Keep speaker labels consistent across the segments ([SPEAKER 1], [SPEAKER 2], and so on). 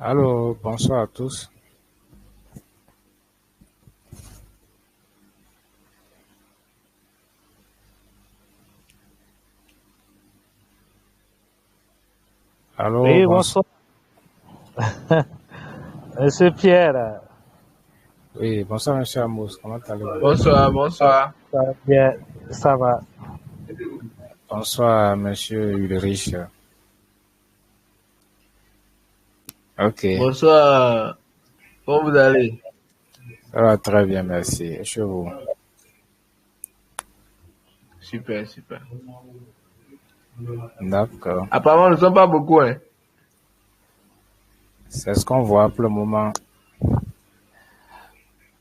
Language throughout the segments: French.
[SPEAKER 1] Allô, bonsoir à tous. Allô,
[SPEAKER 2] Oui,
[SPEAKER 1] bonsoir.
[SPEAKER 2] bonsoir, Monsieur Pierre.
[SPEAKER 1] Oui, bonsoir, monsieur Amos. Comment allez-vous?
[SPEAKER 3] Bonsoir,
[SPEAKER 2] Ça,
[SPEAKER 3] bonsoir.
[SPEAKER 2] ça va bien, ça va.
[SPEAKER 1] Bonsoir, monsieur Ulrich. Ok,
[SPEAKER 3] Bonsoir. Comment vous allez?
[SPEAKER 1] ça va très bien, merci. Et chez vous?
[SPEAKER 3] Super, super.
[SPEAKER 1] D'accord.
[SPEAKER 3] Apparemment, nous ne sommes pas beaucoup, hein.
[SPEAKER 1] C'est ce qu'on voit pour le moment.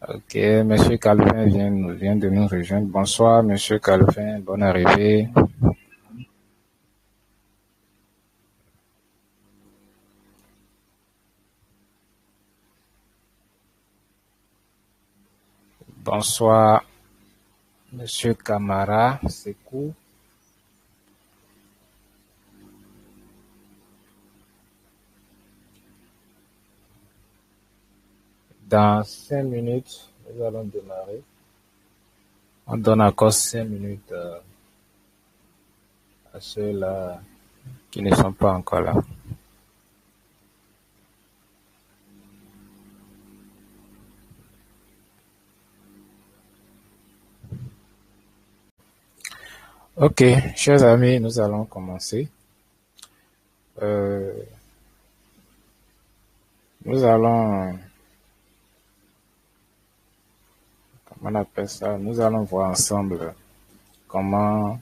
[SPEAKER 1] Ok, monsieur Calvin vient de nous rejoindre. Bonsoir, monsieur Calvin. Bonne arrivée. Bonsoir, monsieur Camara. C'est cool. Dans 5 minutes, nous allons démarrer. On donne encore 5 minutes à ceux-là qui ne sont pas encore là. Ok, chers amis, nous allons commencer. Euh, nous allons, comment on appelle ça? Nous allons voir ensemble comment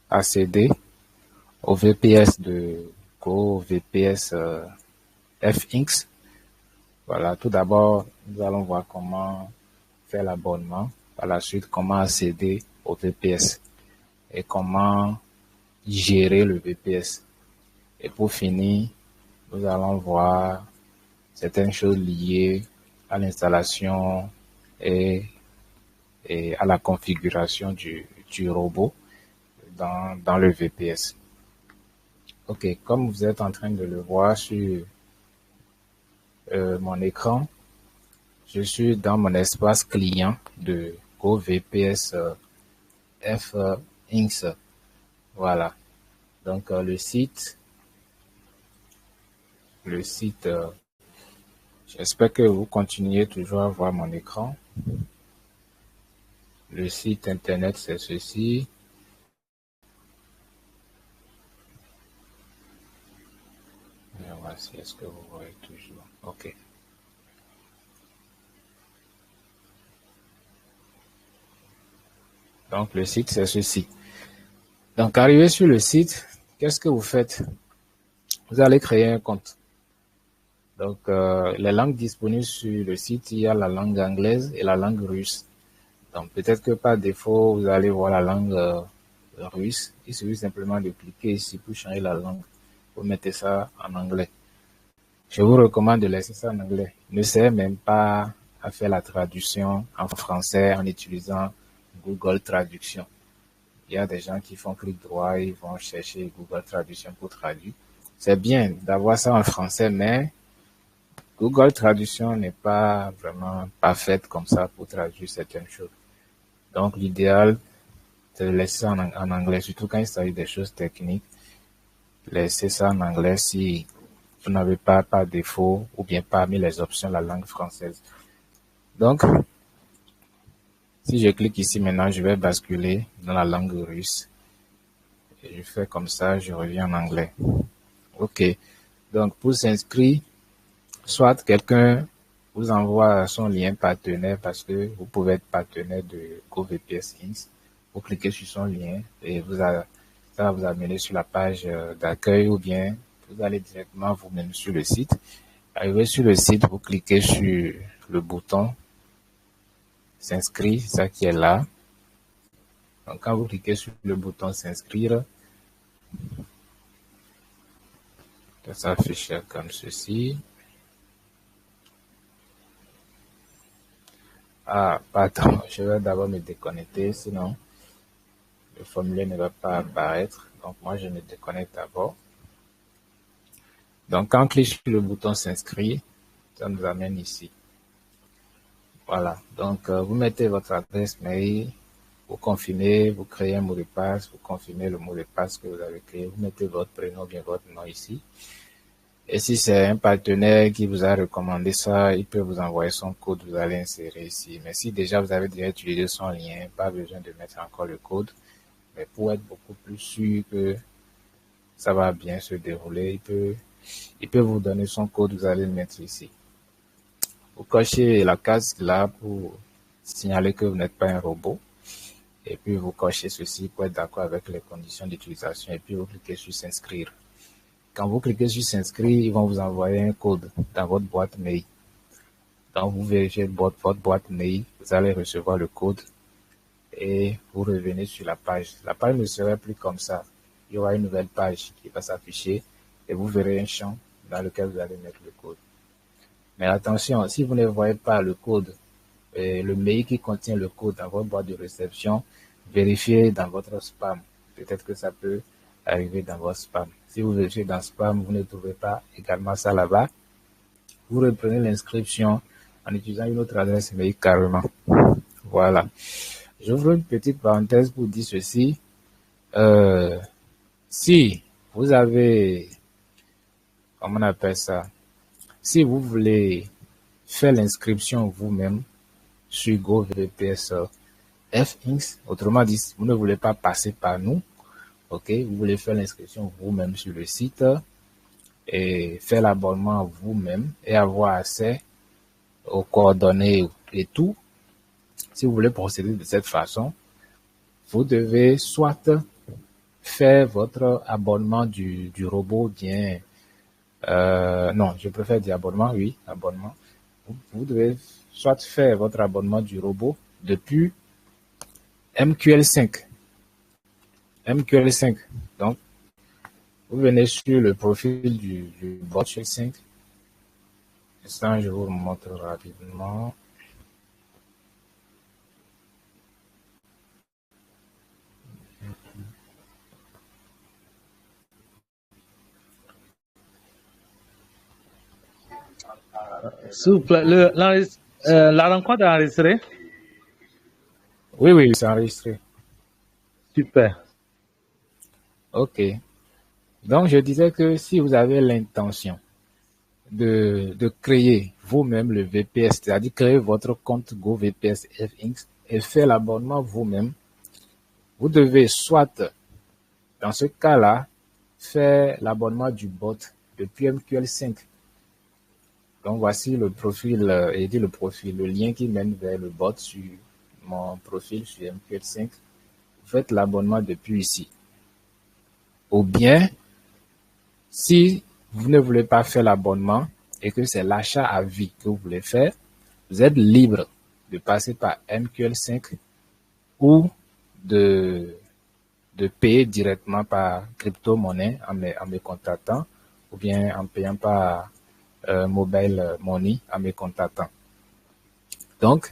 [SPEAKER 1] accéder au VPS de Go VPS FX. Voilà, tout d'abord, nous allons voir comment faire l'abonnement. Par la suite, comment accéder au VPS et comment gérer le VPS. Et pour finir, nous allons voir certaines choses liées à l'installation et, et à la configuration du robot dans le VPS. Ok, comme vous êtes en train de le voir sur mon écran, je suis dans mon espace client de GoVPS FX. Voilà. Donc le site, j'espère que vous continuez toujours à voir mon écran. Le site internet, c'est ceci. Et voici, est-ce que vous voyez toujours? Ok. Donc le site, c'est ceci. Donc arrivé sur le site, qu'est-ce que vous faites? Vous allez créer un compte. Donc les langues disponibles sur le site, il y a la langue anglaise et la langue russe. Donc peut-être que par défaut, vous allez voir la langue russe. Il suffit simplement de cliquer ici pour changer la langue. Vous mettez ça en anglais. Je vous recommande de laisser ça en anglais. Ne savez même pas à faire la traduction en français en utilisant Google Traduction. Il y a des gens qui font clic droit, ils vont chercher Google Traduction pour traduire. C'est bien d'avoir ça en français, mais Google Traduction n'est pas vraiment parfaite comme ça pour traduire certaines choses. Donc l'idéal, c'est de laisser ça en anglais, surtout quand il s'agit des choses techniques. Laissez ça en anglais si vous n'avez pas par défaut ou bien parmi les options la langue française. Donc, si je clique ici maintenant, je vais basculer dans la langue russe. Et je fais comme ça, je reviens en anglais. Ok. Donc, pour s'inscrire, soit quelqu'un vous envoie son lien partenaire parce que vous pouvez être partenaire de GoVPS Inc. Vous cliquez sur son lien et ça va vous amener sur la page d'accueil ou bien vous allez directement vous-même sur le site. Arrivé sur le site, vous cliquez sur le bouton s'inscrire, ça qui est là. Donc, quand vous cliquez sur le bouton s'inscrire, ça s'affiche comme ceci. Ah, pardon, je vais d'abord me déconnecter, sinon le formulaire ne va pas apparaître. Donc, moi, je me déconnecte d'abord. Donc, quand on clique sur le bouton s'inscrire, ça nous amène ici. Voilà. Donc, vous mettez votre adresse mail, vous confirmez, vous créez un mot de passe, vous confirmez le mot de passe que vous avez créé, vous mettez votre prénom, bien votre nom ici. Et si c'est un partenaire qui vous a recommandé ça, il peut vous envoyer son code, vous allez insérer ici. Mais si déjà vous avez déjà utilisé son lien, pas besoin de mettre encore le code. Mais pour être beaucoup plus sûr que ça va bien se dérouler, il peut vous donner son code, vous allez le mettre ici. Vous cochez la case là pour signaler que vous n'êtes pas un robot. Et puis vous cochez ceci pour être d'accord avec les conditions d'utilisation. Et puis vous cliquez sur s'inscrire. Quand vous cliquez sur s'inscrire, ils vont vous envoyer un code dans votre boîte mail. Donc vous vérifiez votre boîte mail, vous allez recevoir le code et vous revenez sur la page. La page ne serait plus comme ça. Il y aura une nouvelle page qui va s'afficher et vous verrez un champ dans lequel vous allez mettre le code. Mais attention, si vous ne voyez pas le code, le mail qui contient le code dans votre boîte de réception, vérifiez dans votre spam. Peut-être que ça peut arriver dans votre spam. Si vous vérifiez dans spam, vous ne trouvez pas également ça là-bas. Vous reprenez l'inscription en utilisant une autre adresse mail carrément. Voilà. J'ouvre une petite parenthèse pour dire ceci. Si vous avez, comment on appelle ça, si vous voulez faire l'inscription vous-même sur GoVPS FX, autrement dit, vous ne voulez pas passer par nous, ok, vous voulez faire l'inscription vous-même sur le site et faire l'abonnement vous-même et avoir accès aux coordonnées et tout. Si vous voulez procéder de cette façon, vous devez soit faire votre abonnement du robot bien, non, je préfère dire abonnement, oui, abonnement. Vous devez soit faire votre abonnement du robot depuis MQL5. MQL5. Donc, vous venez sur le profil du bot 5. Instant, je vous montre rapidement.
[SPEAKER 2] S'il vous plaît, la rencontre est enregistrée?
[SPEAKER 1] Oui, c'est enregistré.
[SPEAKER 2] Super.
[SPEAKER 1] Ok. Donc, je disais que si vous avez l'intention de créer vous-même le VPS, c'est-à-dire créer votre compte GoVPS FX et faire l'abonnement vous-même, vous devez soit, dans ce cas-là, faire l'abonnement du bot depuis MQL5. Donc, voici le profil, le lien qui mène vers le bot sur mon profil sur MQL5. Vous faites l'abonnement depuis ici. Ou bien, si vous ne voulez pas faire l'abonnement et que c'est l'achat à vie que vous voulez faire, vous êtes libre de passer par MQL5 ou de payer directement par crypto-monnaie en me contactant ou bien en payant par mobile money en me contactant. Donc,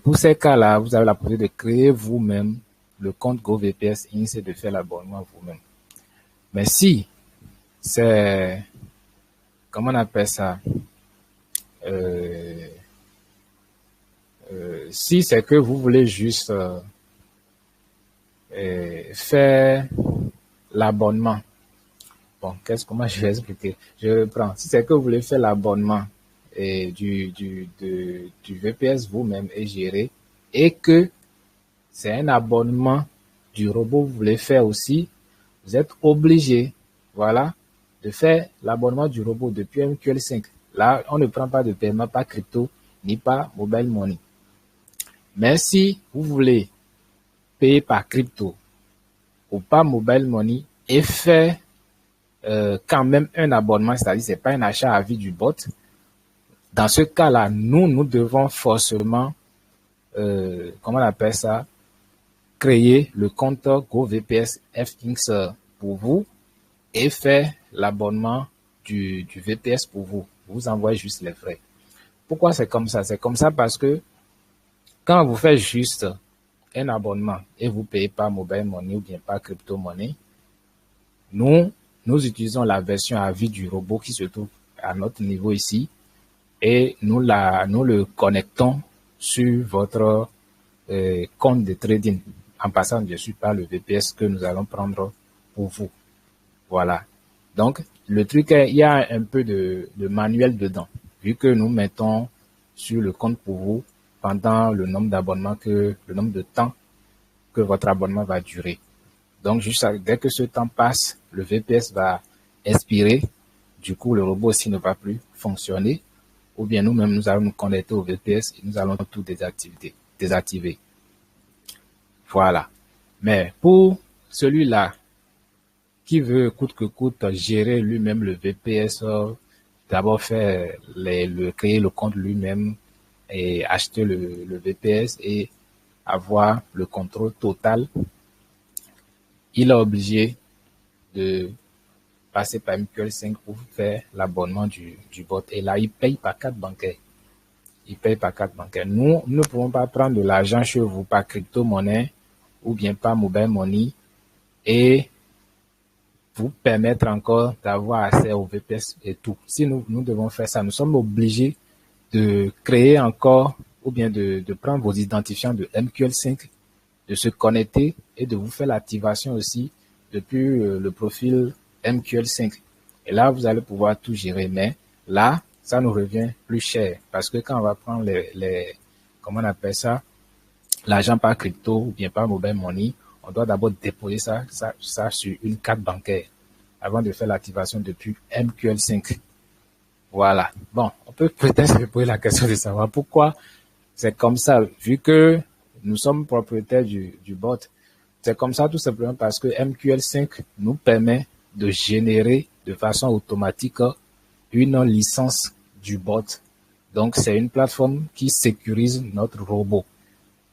[SPEAKER 1] pour ces cas-là, vous avez la possibilité de créer vous-même le compte GoVPS Inc. et de faire l'abonnement vous-même. Mais si c'est, comment on appelle ça, si c'est que vous voulez juste faire l'abonnement, bon, comment je vais expliquer? Je reprends. Si c'est que vous voulez faire l'abonnement du VPS vous-même et gérer, et que c'est un abonnement du robot que vous voulez faire aussi, vous êtes obligé, voilà, de faire l'abonnement du robot depuis MQL5. Là, on ne prend pas de paiement, pas crypto, ni pas mobile money. Mais si vous voulez payer par crypto ou pas mobile money et faire quand même un abonnement, c'est-à-dire c'est pas un achat à vie du bot, dans ce cas-là, nous devons forcément, comment on appelle ça, créer le compte GoVPS FX pour vous et faire l'abonnement du VPS pour vous. Vous envoyez juste les frais. Pourquoi c'est comme ça? C'est comme ça parce que quand vous faites juste un abonnement et vous payez pas mobile money ou bien pas crypto money, nous, nous utilisons la version à vie du robot qui se trouve à notre niveau ici et nous le connectons sur votre compte de trading en passant bien sûr par le VPS que nous allons prendre pour vous. Voilà. Donc, le truc est, il y a un peu de manuel dedans, vu que nous mettons sur le compte pour vous pendant le nombre de temps que votre abonnement va durer. Donc, dès que ce temps passe, le VPS va expirer. Du coup, le robot aussi ne va plus fonctionner. Ou bien nous-mêmes, nous allons nous connecter au VPS et nous allons tout désactiver. Voilà. Mais pour celui-là qui veut coûte que coûte gérer lui-même le VPS, d'abord créer le compte lui-même et acheter le VPS et avoir le contrôle total, il est obligé de passer par MQL5 pour faire l'abonnement du bot. Et là, il paye par carte bancaire. Nous ne pouvons pas prendre de l'argent chez vous par crypto-monnaie ou bien par mobile money et vous permettre encore d'avoir accès au VPS et tout. Si nous devons faire ça, nous sommes obligés de créer encore ou bien de prendre vos identifiants de MQL5, de se connecter et de vous faire l'activation aussi depuis le profil MQL5. Et là, vous allez pouvoir tout gérer. Mais là, ça nous revient plus cher parce que quand on va prendre comment on appelle ça, l'argent par crypto ou bien par mobile money, on doit d'abord déposer ça sur une carte bancaire avant de faire l'activation depuis MQL5. Voilà. Bon, on peut peut-être se poser la question de savoir pourquoi c'est comme ça, vu que nous sommes propriétaires du bot. C'est comme ça tout simplement parce que MQL5 nous permet de générer de façon automatique une licence du bot. Donc, c'est une plateforme qui sécurise notre robot.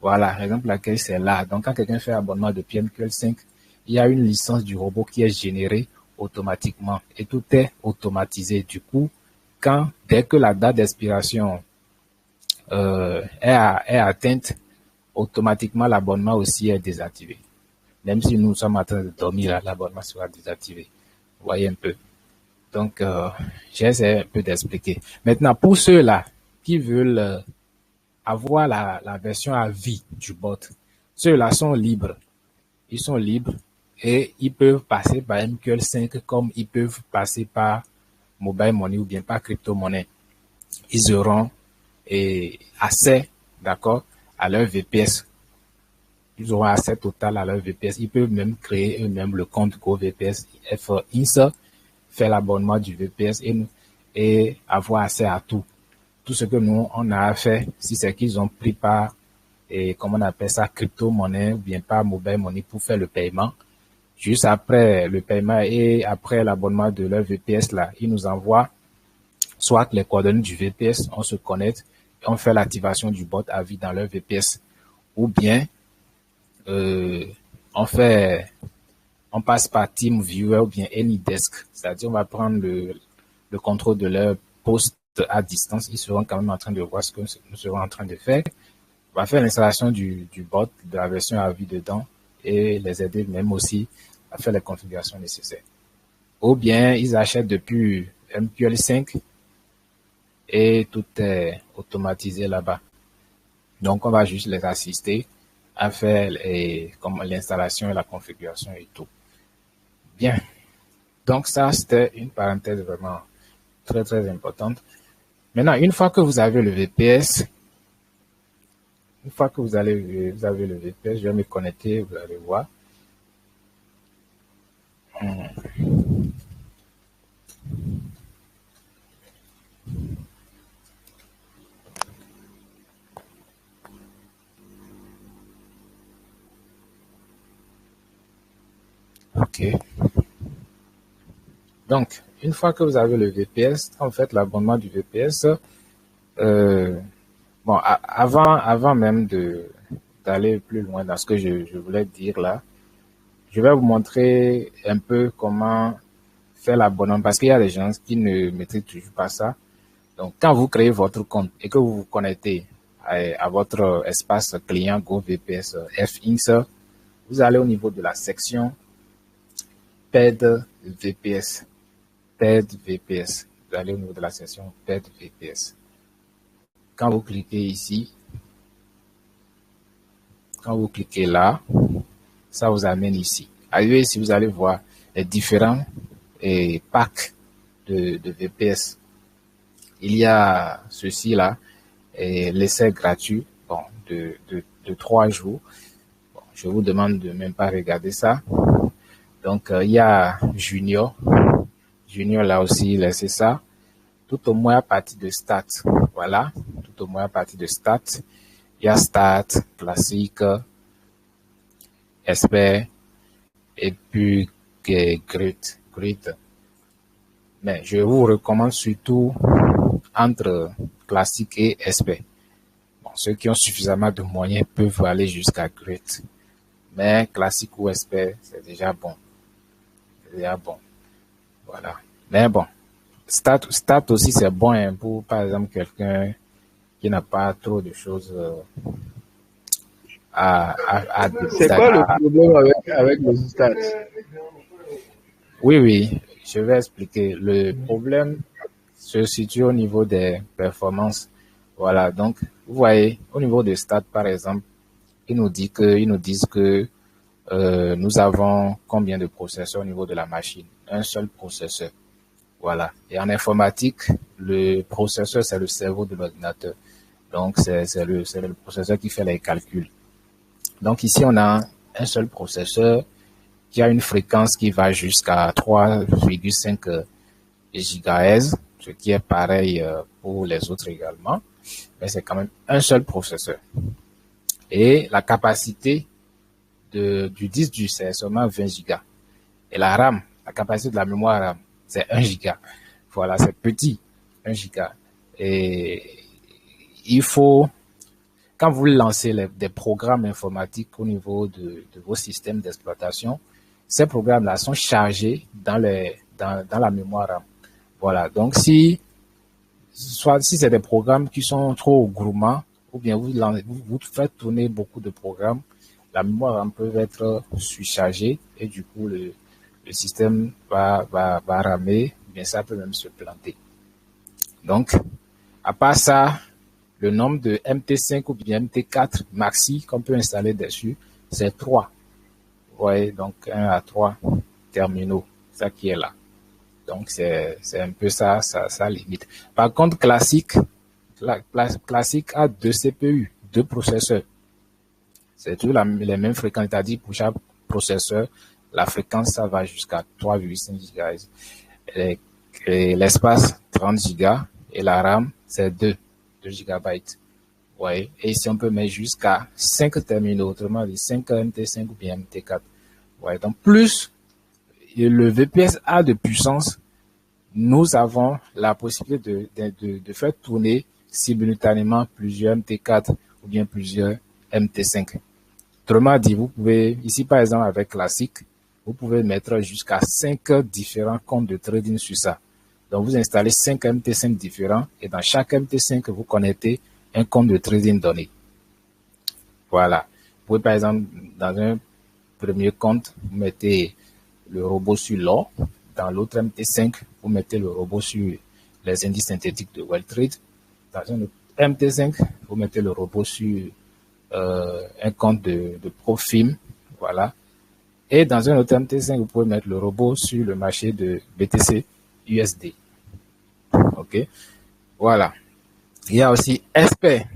[SPEAKER 1] Voilà, par exemple, laquelle c'est là. Donc, quand quelqu'un fait abonnement depuis MQL5, il y a une licence du robot qui est générée automatiquement et tout est automatisé. Du coup, dès que la date d'expiration est atteinte, automatiquement l'abonnement aussi est désactivé. Même si nous sommes en train de dormir, l'abonnement sera désactivé. Vous voyez un peu. Donc, j'essaie un peu d'expliquer. Maintenant, pour ceux-là qui veulent avoir la version à vie du bot, ceux-là sont libres. Ils sont libres et ils peuvent passer par MQL5 comme ils peuvent passer par mobile money ou bien par crypto-monnaie. Ils auront accès, d'accord, à leur VPS. Ils auront accès total à leur VPS. Ils peuvent même créer eux-mêmes le compte GoVPS FINSA, faire l'abonnement du VPS et avoir accès à tout. Tout ce que nous, on a à faire, si c'est qu'ils ont pris par, comment on appelle ça, crypto-monnaie ou bien par mobile money pour faire le paiement. Juste après le paiement et après l'abonnement de leur VPS, là, ils nous envoient soit les coordonnées du VPS, on se connecte et on fait l'activation du bot à vie dans leur VPS. Ou bien, on passe par TeamViewer ou bien AnyDesk. C'est-à-dire, on va prendre le contrôle de leur poste à distance. Ils seront quand même en train de voir ce que nous serons en train de faire. On va faire l'installation du bot, de la version à vie dedans et les aider même aussi à faire les configurations nécessaires. Ou bien, ils achètent depuis MQL5 et tout est automatisé là-bas. Donc, on va juste les assister à faire comme l'installation et la configuration et tout. Bien. Donc, ça, c'était une parenthèse vraiment très, très importante. Maintenant, une fois que vous avez le VPS, vous avez le VPS, je vais me connecter, vous allez voir. OK. Donc, une fois que vous avez le VPS, en fait, l'abonnement du VPS, bon, avant même d'aller plus loin dans ce que je voulais dire là, je vais vous montrer un peu comment faire l'abonnement parce qu'il y a des gens qui ne maîtrisent toujours pas ça. Donc, quand vous créez votre compte et que vous vous connectez à votre espace client GoVPS FINSA, vous allez au niveau de la section PED VPS. PED VPS. Vous allez au niveau de la section PED VPS. Quand vous cliquez ici, quand vous cliquez là, ça vous amène ici. Arrivé ici, vous allez voir les différents packs de VPS. Il y a ceci là, l'essai gratuit de 3 jours. Bon, je vous demande de même pas regarder ça. Donc, il y a Junior. Junior là aussi, laissez ça. Tout au moins à partir de Start. Voilà, tout au moins à partir de Start. Il y a Start, Classique, Expert, et puis Great. Mais je vous recommande surtout entre Classique et Expert. Bon, ceux qui ont suffisamment de moyens peuvent aller jusqu'à Great. Mais Classique ou Expert, c'est déjà bon. C'est déjà bon. Voilà. Mais bon, Start aussi, c'est bon hein, pour, par exemple, quelqu'un qui n'a pas trop de choses à
[SPEAKER 3] C'est quoi le problème avec le Start?
[SPEAKER 1] Oui, je vais expliquer. Le problème se situe au niveau des performances. Voilà, donc, vous voyez, au niveau de Start, par exemple, ils nous disent que nous avons combien de processeurs au niveau de la machine? Un seul processeur. Voilà. Et en informatique, le processeur, c'est le cerveau de l'ordinateur. Donc, c'est le processeur qui fait les calculs. Donc, ici, on a un seul processeur qui a une fréquence qui va jusqu'à 3,5 GHz, ce qui est pareil pour les autres également. Mais c'est quand même un seul processeur. Et la capacité du disque dur, c'est seulement 20 Go. Et la RAM, la capacité de la mémoire RAM, c'est 1 Go. Voilà, c'est petit, 1 Go. Et il faut, quand vous lancez des programmes informatiques au niveau de vos systèmes d'exploitation, ces programmes-là sont chargés dans la mémoire RAM. Voilà, donc si c'est des programmes qui sont trop gourmands, ou bien vous faites tourner beaucoup de programmes, la mémoire RAM peut être surchargée et du coup le système va ramer, bien ça peut même se planter. Donc, à part ça, le nombre de MT5 ou bien MT4 maxi qu'on peut installer dessus, c'est 3. Vous voyez, donc 1 à 3 terminaux, ça qui est là. Donc, c'est un peu ça limite. Par contre, classique a 2 CPU, 2 processeurs. C'est toujours les mêmes fréquences, c'est-à-dire pour chaque processeur, la fréquence, ça va jusqu'à 3,5 GHz. Et l'espace, 30 Go, et la RAM, c'est 2 GB. Ouais. Et ici, on peut mettre jusqu'à 5 terminaux, autrement dit 5 MT5 ou bien MT4. Ouais. Donc, plus le VPS a de puissance, nous avons la possibilité de faire tourner simultanément plusieurs MT4 ou bien plusieurs MT5. Autrement dit, vous pouvez, ici par exemple avec Classique, vous pouvez mettre jusqu'à 5 différents comptes de trading sur ça. Donc vous installez 5 MT5 différents et dans chaque MT5, vous connectez un compte de trading donné. Voilà. Vous pouvez par exemple, dans un premier compte, vous mettez le robot sur l'or. Dans l'autre MT5, vous mettez le robot sur les indices synthétiques de WellTrade. Dans un autre MT5, vous mettez le robot sur un compte de Profim. Voilà. Et dans un autre MT5, vous pouvez mettre le robot sur le marché de BTC USD. OK. Voilà. Il y a aussi Expert.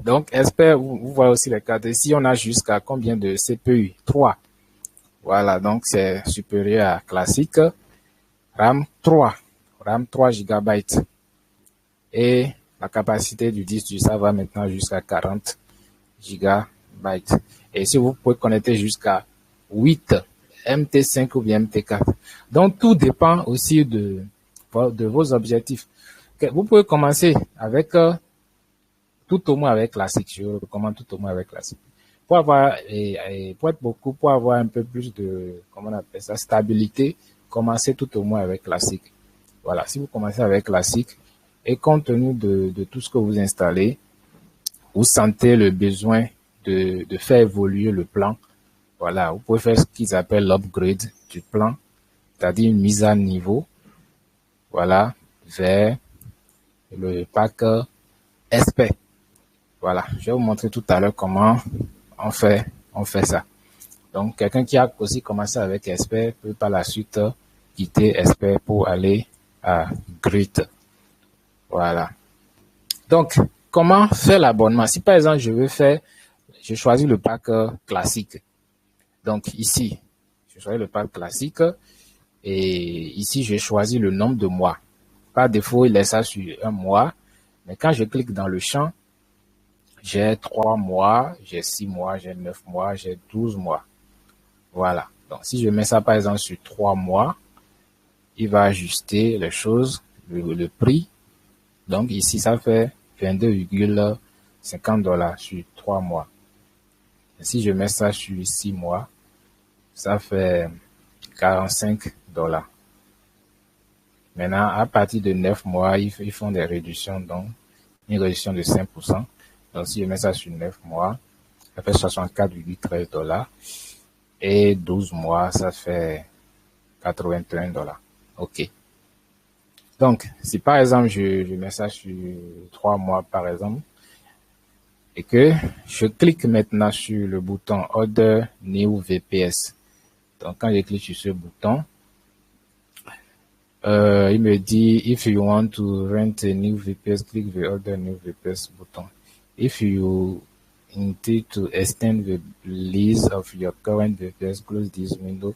[SPEAKER 1] Donc, Expert, vous voyez aussi les cartes. Ici, on a jusqu'à combien de CPU? 3. Voilà. Donc, c'est supérieur à classique. RAM 3 GB. Et la capacité du disque, ça va maintenant jusqu'à 40 GB. Et si vous pouvez connecter jusqu'à 8 MT5 ou bien MT4. Donc, tout dépend aussi de vos objectifs. Vous pouvez commencer avec tout au moins avec classique. Je recommande tout au moins avec classique. Pour avoir un peu plus de, comment on appelle ça, stabilité, commencez tout au moins avec classique. Voilà. Si vous commencez avec classique et compte tenu de tout ce que vous installez, vous sentez le besoin de faire évoluer le plan. Voilà. Vous pouvez faire ce qu'ils appellent l'upgrade du plan. c'est-à-dire une mise à niveau, voilà, vers le pack SP. Voilà, je vais vous montrer tout à l'heure comment on fait ça. Donc, quelqu'un qui a aussi commencé avec SP peut par la suite quitter SP pour aller à Grit. Voilà. Donc, comment faire l'abonnement? Si par exemple, je choisis le pack classique. Donc, ici, je choisis le pack classique et ici, je choisis le nombre de mois. Par défaut, il laisse ça sur un mois. Mais quand je clique dans le champ, j'ai 3 mois, j'ai 6 mois, j'ai 9 mois, j'ai 12 mois. Voilà. Donc, si je mets ça, par exemple, sur 3 mois, il va ajuster les choses, le prix. Donc, ici, ça fait 22,50 $ sur 3 mois. Et si je mets ça sur 6 mois, ça fait 45 $. Maintenant, à partir de 9 mois, ils font des réductions, donc une réduction de 5%. Donc, si je mets ça sur 9 mois, ça fait 64,13 $. Et 12 mois, ça fait 81 $. OK. Donc, si par exemple, je mets ça sur 3 mois, par exemple, et que je clique maintenant sur le bouton Order New VPS. Donc, quand je clique sur ce bouton, il me dit, if you want to rent a new VPS, click the Order New VPS button. If you intend to extend the lease of your current VPS, close this window,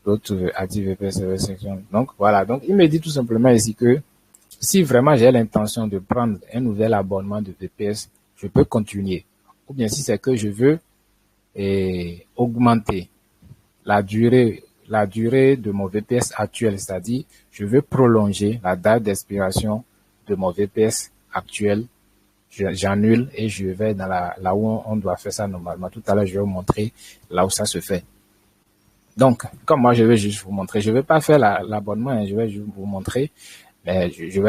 [SPEAKER 1] go to the Active VPS Service section. Donc, voilà. Donc, il me dit tout simplement ici que si vraiment j'ai l'intention de prendre un nouvel abonnement de VPS, je peux continuer. Ou bien si c'est que je veux augmenter la durée de mon VPS actuel, c'est-à-dire je veux prolonger la date d'expiration de mon VPS actuel, j'annule et je vais dans là où on doit faire ça normalement. Tout à l'heure, je vais vous montrer là où ça se fait. Donc, comme moi, je vais juste vous montrer, je vais pas faire l'abonnement, je vais juste vous montrer, mais je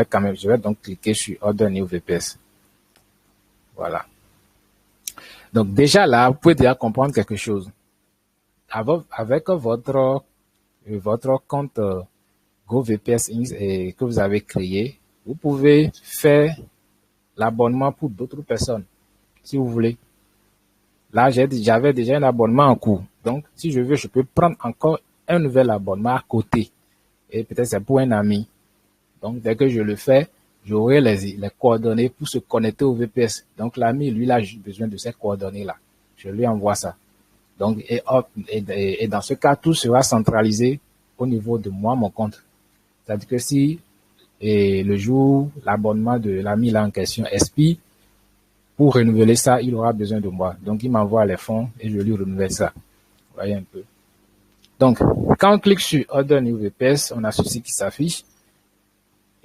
[SPEAKER 1] vais donc cliquer sur Order New VPS. Voilà. Donc, déjà là, vous pouvez déjà comprendre quelque chose. Avec votre compte GoVPS que vous avez créé, vous pouvez faire l'abonnement pour d'autres personnes, si vous voulez. Là, j'avais déjà un abonnement en cours. Donc, si je veux, je peux prendre encore un nouvel abonnement à côté. Et peut-être c'est pour un ami. Donc, dès que je le fais, j'aurai les coordonnées pour se connecter au VPS. Donc, l'ami, lui, il a juste besoin de ces coordonnées-là. Je lui envoie ça. Donc, et dans ce cas, tout sera centralisé au niveau de moi, mon compte. C'est-à-dire que si le jour, l'abonnement de l'ami là en question expire, pour renouveler ça, il aura besoin de moi. Donc, il m'envoie les fonds et je lui renouvelle ça. Vous voyez un peu. Donc, quand on clique sur Order New VPS, on a ceci qui s'affiche.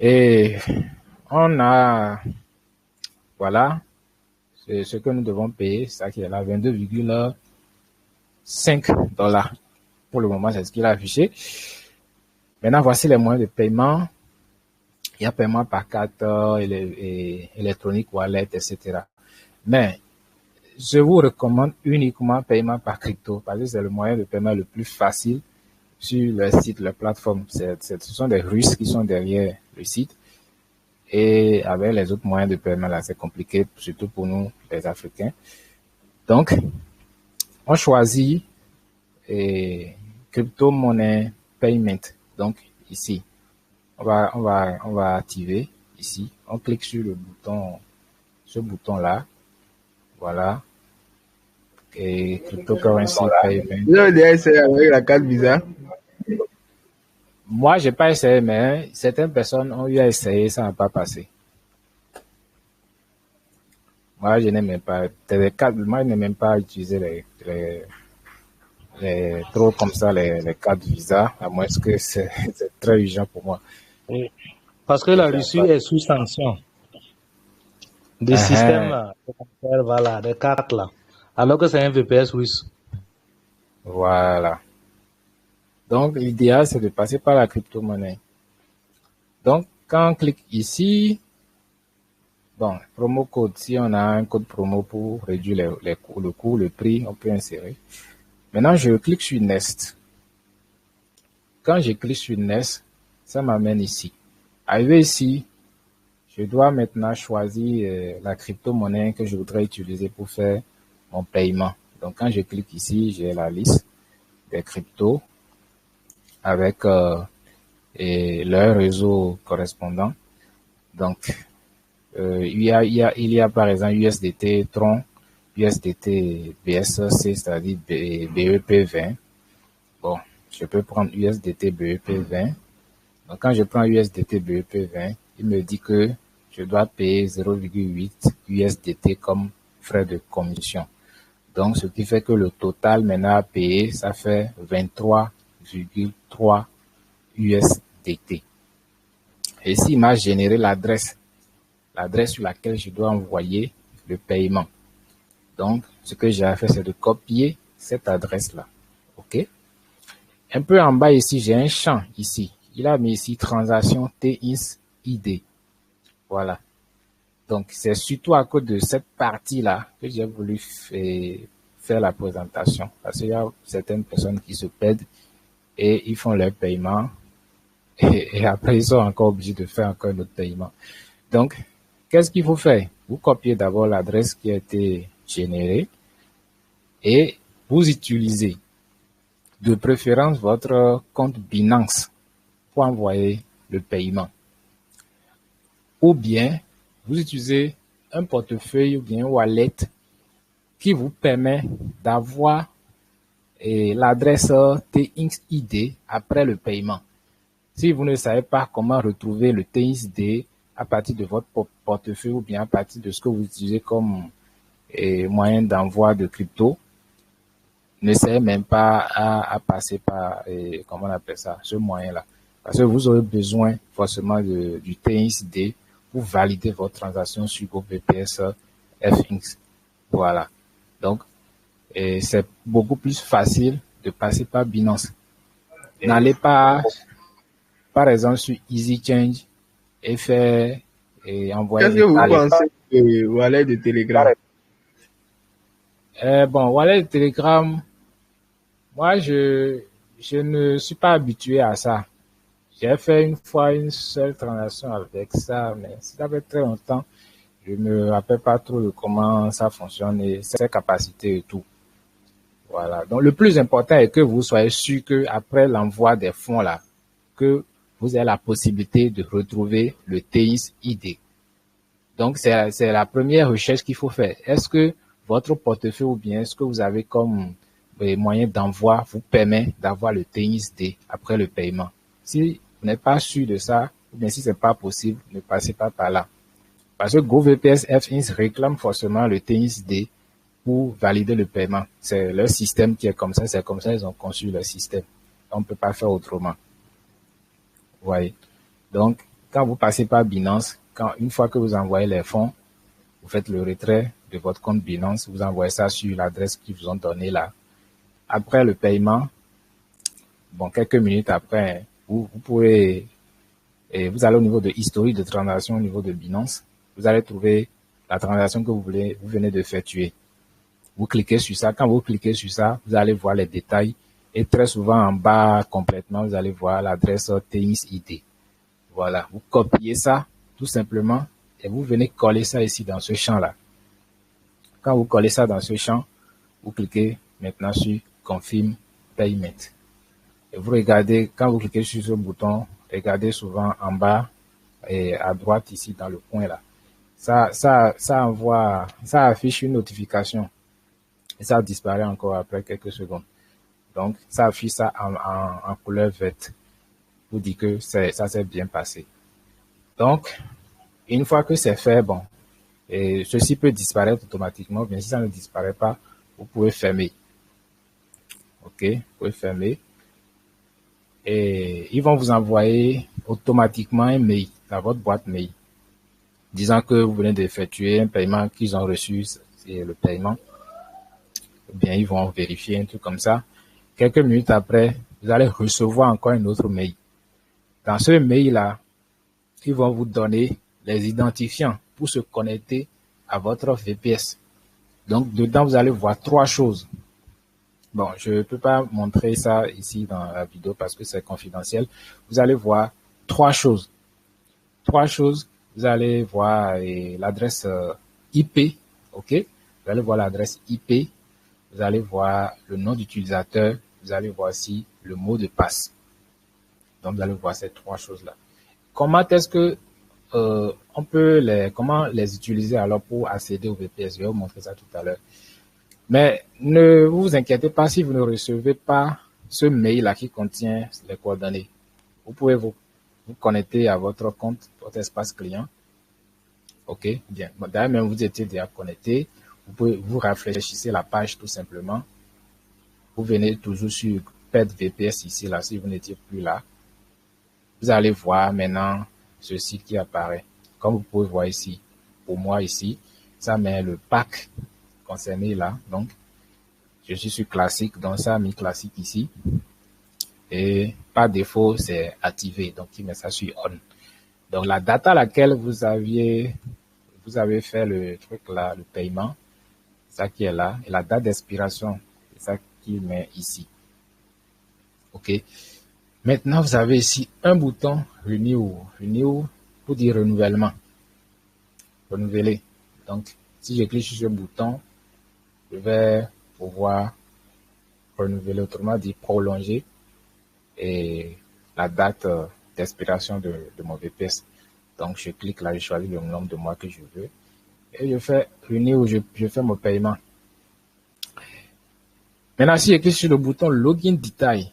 [SPEAKER 1] Et on a, voilà, c'est ce que nous devons payer. C'est ça qui est là, 22,5 $. Pour le moment, c'est ce qu'il a affiché. Maintenant, voici les moyens de paiement. Il y a paiement par carte électronique, wallet, etc. Mais je vous recommande uniquement paiement par crypto parce que c'est le moyen de paiement le plus facile sur le site, la plateforme. Ce sont des Russes qui sont derrière le site. Et avec les autres moyens de paiement, là, c'est compliqué, surtout pour nous, les Africains. Donc, on choisit crypto-monnaie payment. Donc, ici, on va activer ici. On clique sur le bouton, ce bouton-là. Voilà. Et cryptocurrency payment.
[SPEAKER 3] Vous avez déjà essayé avec la carte Visa?
[SPEAKER 1] Moi, j'ai pas essayé, mais certaines personnes ont eu à essayer, ça n'a pas passé. Moi, je n'aime même pas. Moi, je n'aime même pas utiliser trop comme ça les cartes Visa, à moins que c'est très urgent pour moi.
[SPEAKER 2] Oui. Parce que la Russie est sous sanction des systèmes, voilà, des cartes là. Alors que c'est un VPS russe.
[SPEAKER 1] Voilà. Donc, l'idéal, c'est de passer par la crypto-monnaie. Donc, quand on clique ici, bon, promo code, si on a un code promo pour réduire le coût, le prix, on peut insérer. Maintenant, je clique sur Next. quand je clique sur Next, ça m'amène ici. Arrivé ici, je dois maintenant choisir la crypto-monnaie que je voudrais utiliser pour faire mon paiement. Donc, quand je clique ici, j'ai la liste des cryptos avec leur réseau correspondant. Donc, il y a par exemple USDT Tron, USDT BSC, c'est-à-dire BEP20. Bon, je peux prendre USDT BEP20. Donc, quand je prends USDT BEP20, il me dit que je dois payer 0,8 USDT comme frais de commission. Donc, ce qui fait que le total maintenant à payer, ça fait 23,3 USDT. Et ici, il m'a généré l'adresse sur laquelle je dois envoyer le paiement. Donc, ce que j'ai à faire, c'est de copier cette adresse-là. OK? Un peu en bas ici, j'ai un champ ici. Il a mis ici transaction TINS ID. Voilà. Donc, c'est surtout à cause de cette partie-là que j'ai voulu faire la présentation. Parce qu'il y a certaines personnes qui se perdent et ils font leur paiement et après, ils sont encore obligés de faire encore un autre paiement. Donc, qu'est-ce qu'il faut faire? Vous copiez d'abord l'adresse qui a été générée et vous utilisez de préférence votre compte Binance pour envoyer le paiement. Ou bien, vous utilisez un portefeuille ou bien un wallet qui vous permet d'avoir l'adresse TINS-ID après le paiement. Si vous ne savez pas comment retrouver le TINS-ID à partir de votre portefeuille ou bien à partir de ce que vous utilisez comme moyen d'envoi de crypto, n'essayez même pas à passer par, comment on appelle ça, ce moyen-là. Parce que vous aurez besoin forcément du TINS-ID pour valider votre transaction sur vos VPS FX. Voilà. Donc, c'est beaucoup plus facile de passer par Binance. N'allez pas, par exemple, sur EasyChange et faire et envoyer.
[SPEAKER 3] Qu'est-ce que vous pensez du wallet de Telegram?
[SPEAKER 1] Bon, wallet de Telegram, moi, je ne suis pas habitué à ça. J'ai fait une fois une seule transaction avec ça, mais ça fait très longtemps. Je ne me rappelle pas trop de comment ça fonctionne et ses capacités et tout. Voilà. Donc, le plus important est que vous soyez sûr que après l'envoi des fonds là, que vous ayez la possibilité de retrouver le TINS-ID. Donc, c'est la première recherche qu'il faut faire. Est-ce que votre portefeuille ou bien est-ce que vous avez comme moyen d'envoi vous permet d'avoir le TINS-ID après le paiement? Si vous n'êtes pas sûr de ça, ou bien si c'est pas possible, ne passez pas par là. Parce que GoVPS FX réclame forcément le TINS-ID pour valider le paiement. C'est leur système qui est comme ça, c'est comme ça ils ont conçu leur système. On ne peut pas faire autrement. Vous voyez. Donc, quand vous passez par Binance, une fois que vous envoyez les fonds, vous faites le retrait de votre compte Binance, vous envoyez ça sur l'adresse qu'ils vous ont donnée là. Après le paiement, bon, quelques minutes après, vous pouvez, vous allez au niveau de historique de transaction au niveau de Binance, vous allez trouver la transaction que vous venez d'effectuer. Vous cliquez sur ça. Quand vous cliquez sur ça, vous allez voir les détails. Et très souvent, en bas, complètement, vous allez voir l'adresse TINS-ID. Voilà. Vous copiez ça, tout simplement, et vous venez coller ça ici dans ce champ-là. Quand vous collez ça dans ce champ, vous cliquez maintenant sur Confirm Payment. Et vous regardez, quand vous cliquez sur ce bouton, regardez souvent en bas et à droite ici dans le coin là. Ça envoie, ça affiche une notification. Et ça disparaît encore après quelques secondes. Donc, ça affiche ça en couleur verte pour dire que ça s'est bien passé. Donc, une fois que c'est fait, bon, et ceci peut disparaître automatiquement, mais si ça ne disparaît pas, vous pouvez fermer. OK, vous pouvez fermer. Et ils vont vous envoyer automatiquement un mail dans votre boîte mail disant que vous venez d'effectuer un paiement qu'ils ont reçu, c'est le paiement. Bien, ils vont vérifier un truc comme ça. Quelques minutes après, vous allez recevoir encore un autre mail. Dans ce mail-là, ils vont vous donner les identifiants pour se connecter à votre VPS. Donc, dedans, vous allez voir trois choses. Bon, je ne peux pas montrer ça ici dans la vidéo parce que c'est confidentiel. Vous allez voir trois choses. Trois choses. Vous allez voir l'adresse IP, ok? Vous allez voir l'adresse IP. Vous allez voir le nom d'utilisateur. Vous allez voir aussi le mot de passe. Donc, vous allez voir ces trois choses-là. Comment est-ce que comment les utiliser alors pour accéder au VPS? Je vais vous montrer ça tout à l'heure. Mais ne vous inquiétez pas si vous ne recevez pas ce mail-là qui contient les coordonnées. Vous pouvez vous connecter à votre compte, votre espace client. OK, bien. D'ailleurs, même vous étiez déjà connecté. Vous pouvez vous rafraîchissez la page tout simplement. Vous venez toujours sur PET VPS ici, là, si vous n'étiez plus là. Vous allez voir maintenant ce site qui apparaît. Comme vous pouvez voir ici, pour moi ici, ça met le pack concerné là. Donc, je suis sur classique, donc ça a mis classique ici. Et par défaut, c'est activé, donc il met ça sur on. Donc, la date à laquelle vous avez fait le truc là, le paiement, ça qui est là, et la date d'expiration, c'est ça qu'il met ici. OK. Maintenant, vous avez ici un bouton Renew pour dire renouvellement. Renouveler. Donc, si je clique sur ce bouton, je vais pouvoir renouveler, autrement dit prolonger et la date d'expiration de mon VPS. Donc, je clique là, je choisis le nombre de mois que je veux et je fais Renew, je fais mon paiement. Maintenant, si je clique sur le bouton Login Detail,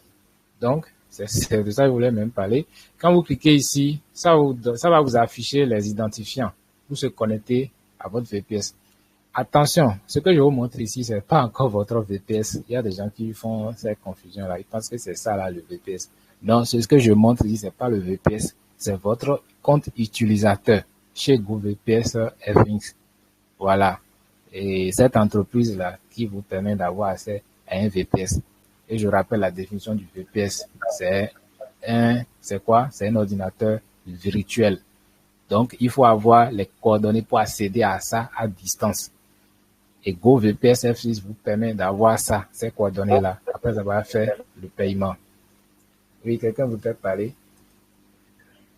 [SPEAKER 1] donc, c'est de ça que je voulais même parler. Quand vous cliquez ici, ça va vous afficher les identifiants pour se connecter à votre VPS. Attention, ce que je vous montre ici, c'est pas encore votre VPS. Il y a des gens qui font cette confusion-là. Ils pensent que c'est ça, là, le VPS. Non, ce que je montre ici, c'est pas le VPS. C'est votre compte utilisateur chez GoVPS FX. Voilà. Et cette entreprise-là qui vous permet d'avoir accès à un VPS. Et je rappelle la définition du VPS. C'est quoi? C'est un ordinateur virtuel. Donc, il faut avoir les coordonnées pour accéder à ça à distance. Et GoVPS F6 vous permet d'avoir ça, ces coordonnées-là, après avoir fait le paiement. Oui, quelqu'un voudrait parler?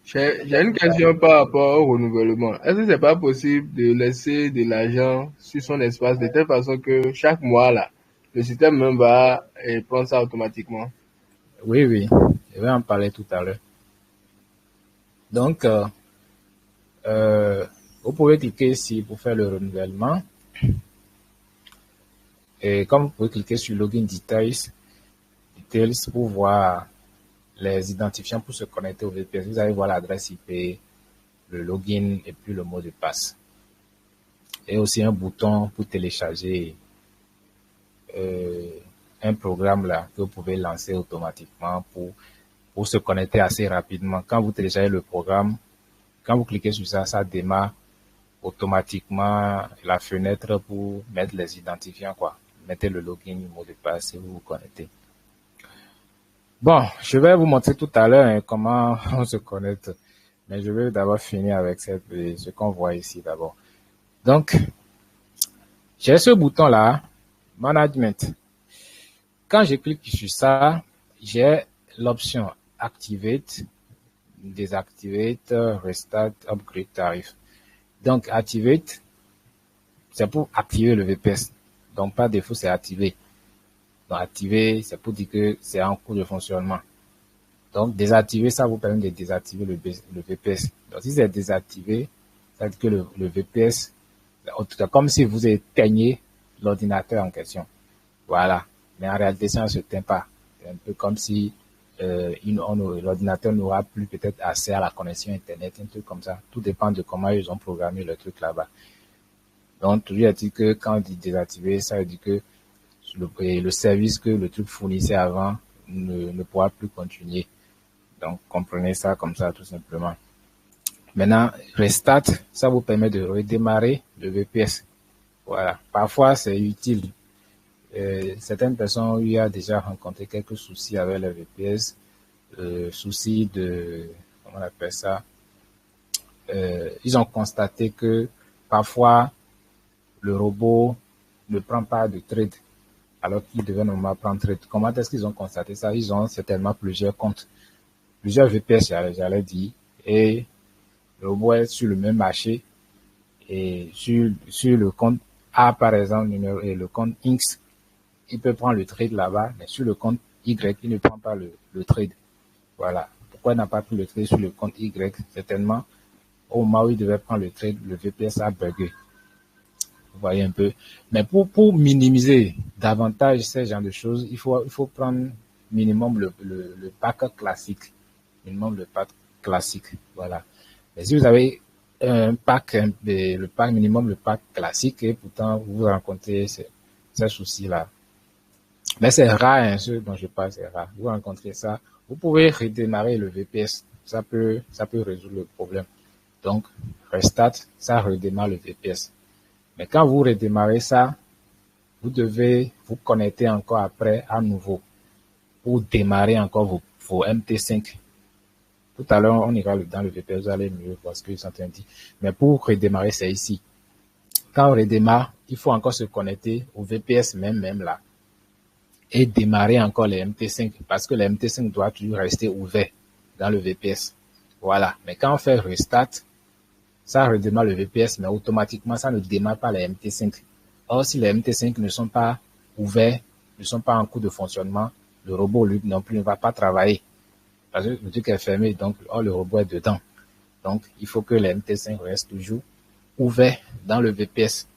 [SPEAKER 3] J'ai une question par rapport au renouvellement. Est-ce que c'est pas possible de laisser de l'argent sur son espace de telle façon que chaque mois, là, le système même va prendre ça automatiquement?
[SPEAKER 1] Oui, je vais en parler tout à l'heure. Donc, vous pouvez cliquer ici pour faire le renouvellement. Et comme vous pouvez cliquer sur Login Details pour voir les identifiants pour se connecter au VPS, vous allez voir l'adresse IP, le login et puis le mot de passe. Et aussi un bouton pour télécharger un programme là que vous pouvez lancer automatiquement pour se connecter assez rapidement. Quand vous téléchargez le programme, quand vous cliquez sur ça, ça démarre automatiquement la fenêtre pour mettre les identifiants, quoi. Mettez le login, le mot de passe et vous vous connectez. Bon, je vais vous montrer tout à l'heure comment on se connecte. Mais je vais d'abord finir avec ce qu'on voit ici d'abord. Donc, j'ai ce bouton-là, Management. Quand je clique sur ça, j'ai l'option Activate, Deactivate, Restart, Upgrade Tarif. Donc, Activate, c'est pour activer le VPS. Donc, par défaut, c'est activé. Donc, activer, c'est pour dire que c'est en cours de fonctionnement. Donc, désactiver, ça vous permet de désactiver le VPS. Donc, si c'est désactivé, ça veut dire que le VPS, en tout cas, comme si vous éteignez l'ordinateur en question. Voilà. Mais en réalité, ça ne se teint pas. C'est un peu comme si l'ordinateur n'aura plus peut-être accès à la connexion Internet, un truc comme ça. Tout dépend de comment ils ont programmé le truc là-bas. Donc, toujours est-il que quand on dit désactiver, ça veut dire que le service que le truc fournissait avant ne pourra plus continuer. Donc, comprenez ça comme ça, tout simplement. Maintenant, Restart, ça vous permet de redémarrer le VPS. Voilà. Parfois, c'est utile. Certaines personnes ont eu à déjà rencontré quelques soucis avec le VPS. Soucis de, comment on appelle ça? Ils ont constaté que parfois, le robot ne prend pas de trade. alors qu'ils devaient normalement prendre trade. Comment est-ce qu'ils ont constaté ça? Ils ont certainement plusieurs comptes, plusieurs VPS, j'allais dire, et le robot est sur le même marché et sur le compte A, par exemple, et le compte X, il peut prendre le trade là-bas, mais sur le compte Y, il ne prend pas le trade. Voilà. Pourquoi il n'a pas pris le trade sur le compte Y? Certainement, au moment où il devait prendre le trade, le VPS a bugué. Vous voyez un peu. Mais pour minimiser davantage ce genre de choses, il faut prendre minimum le pack classique. Minimum le pack classique. Voilà. Mais si vous avez un pack, le pack minimum, le pack classique, et pourtant vous rencontrez ces soucis-là. Mais c'est rare, hein, ce dont je parle, c'est rare. Vous rencontrez ça, vous pouvez redémarrer le VPS. Ça peut résoudre le problème. Donc, restart, ça redémarre le VPS. Mais quand vous redémarrez ça, vous devez vous connecter encore après à nouveau pour démarrer encore vos MT5. Tout à l'heure, on ira dans le VPS, vous allez mieux voir ce que je suis en train de dire. Mais pour redémarrer, c'est ici. Quand on redémarre, il faut encore se connecter au VPS même là et démarrer encore les MT5 parce que les MT5 doivent toujours rester ouverts dans le VPS. Voilà. Mais quand on fait restart, ça redémarre le VPS, mais automatiquement, ça ne démarre pas les MT5. Or, si les MT5 ne sont pas ouverts, ne sont pas en cours de fonctionnement, le robot, lui, non plus, ne va pas travailler. Parce que le truc est fermé, donc, le robot est dedans. Donc, il faut que les MT5 restent toujours ouverts dans le VPS.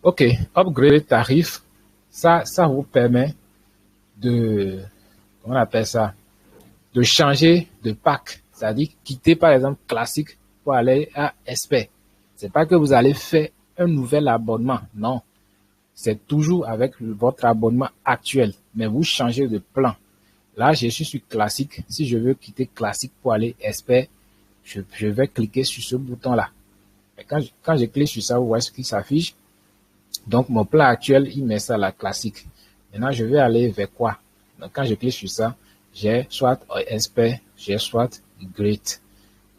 [SPEAKER 1] OK. Upgrade tarif. Ça vous permet de, comment on appelle ça? De changer de pack. C'est-à-dire quitter, par exemple, classique pour aller à expert. C'est pas que vous allez faire un nouvel abonnement. Non. C'est toujours avec votre abonnement actuel. Mais vous changez de plan. Là, je suis sur classique. Si je veux quitter classique pour aller expert, je vais cliquer sur ce bouton-là. Et quand je clique sur ça, vous voyez ce qui s'affiche. Donc, mon plan actuel, il met ça à la classique. Maintenant, je vais aller vers quoi? Donc, quand je clique sur ça, j'ai soit expert, j'ai soit great.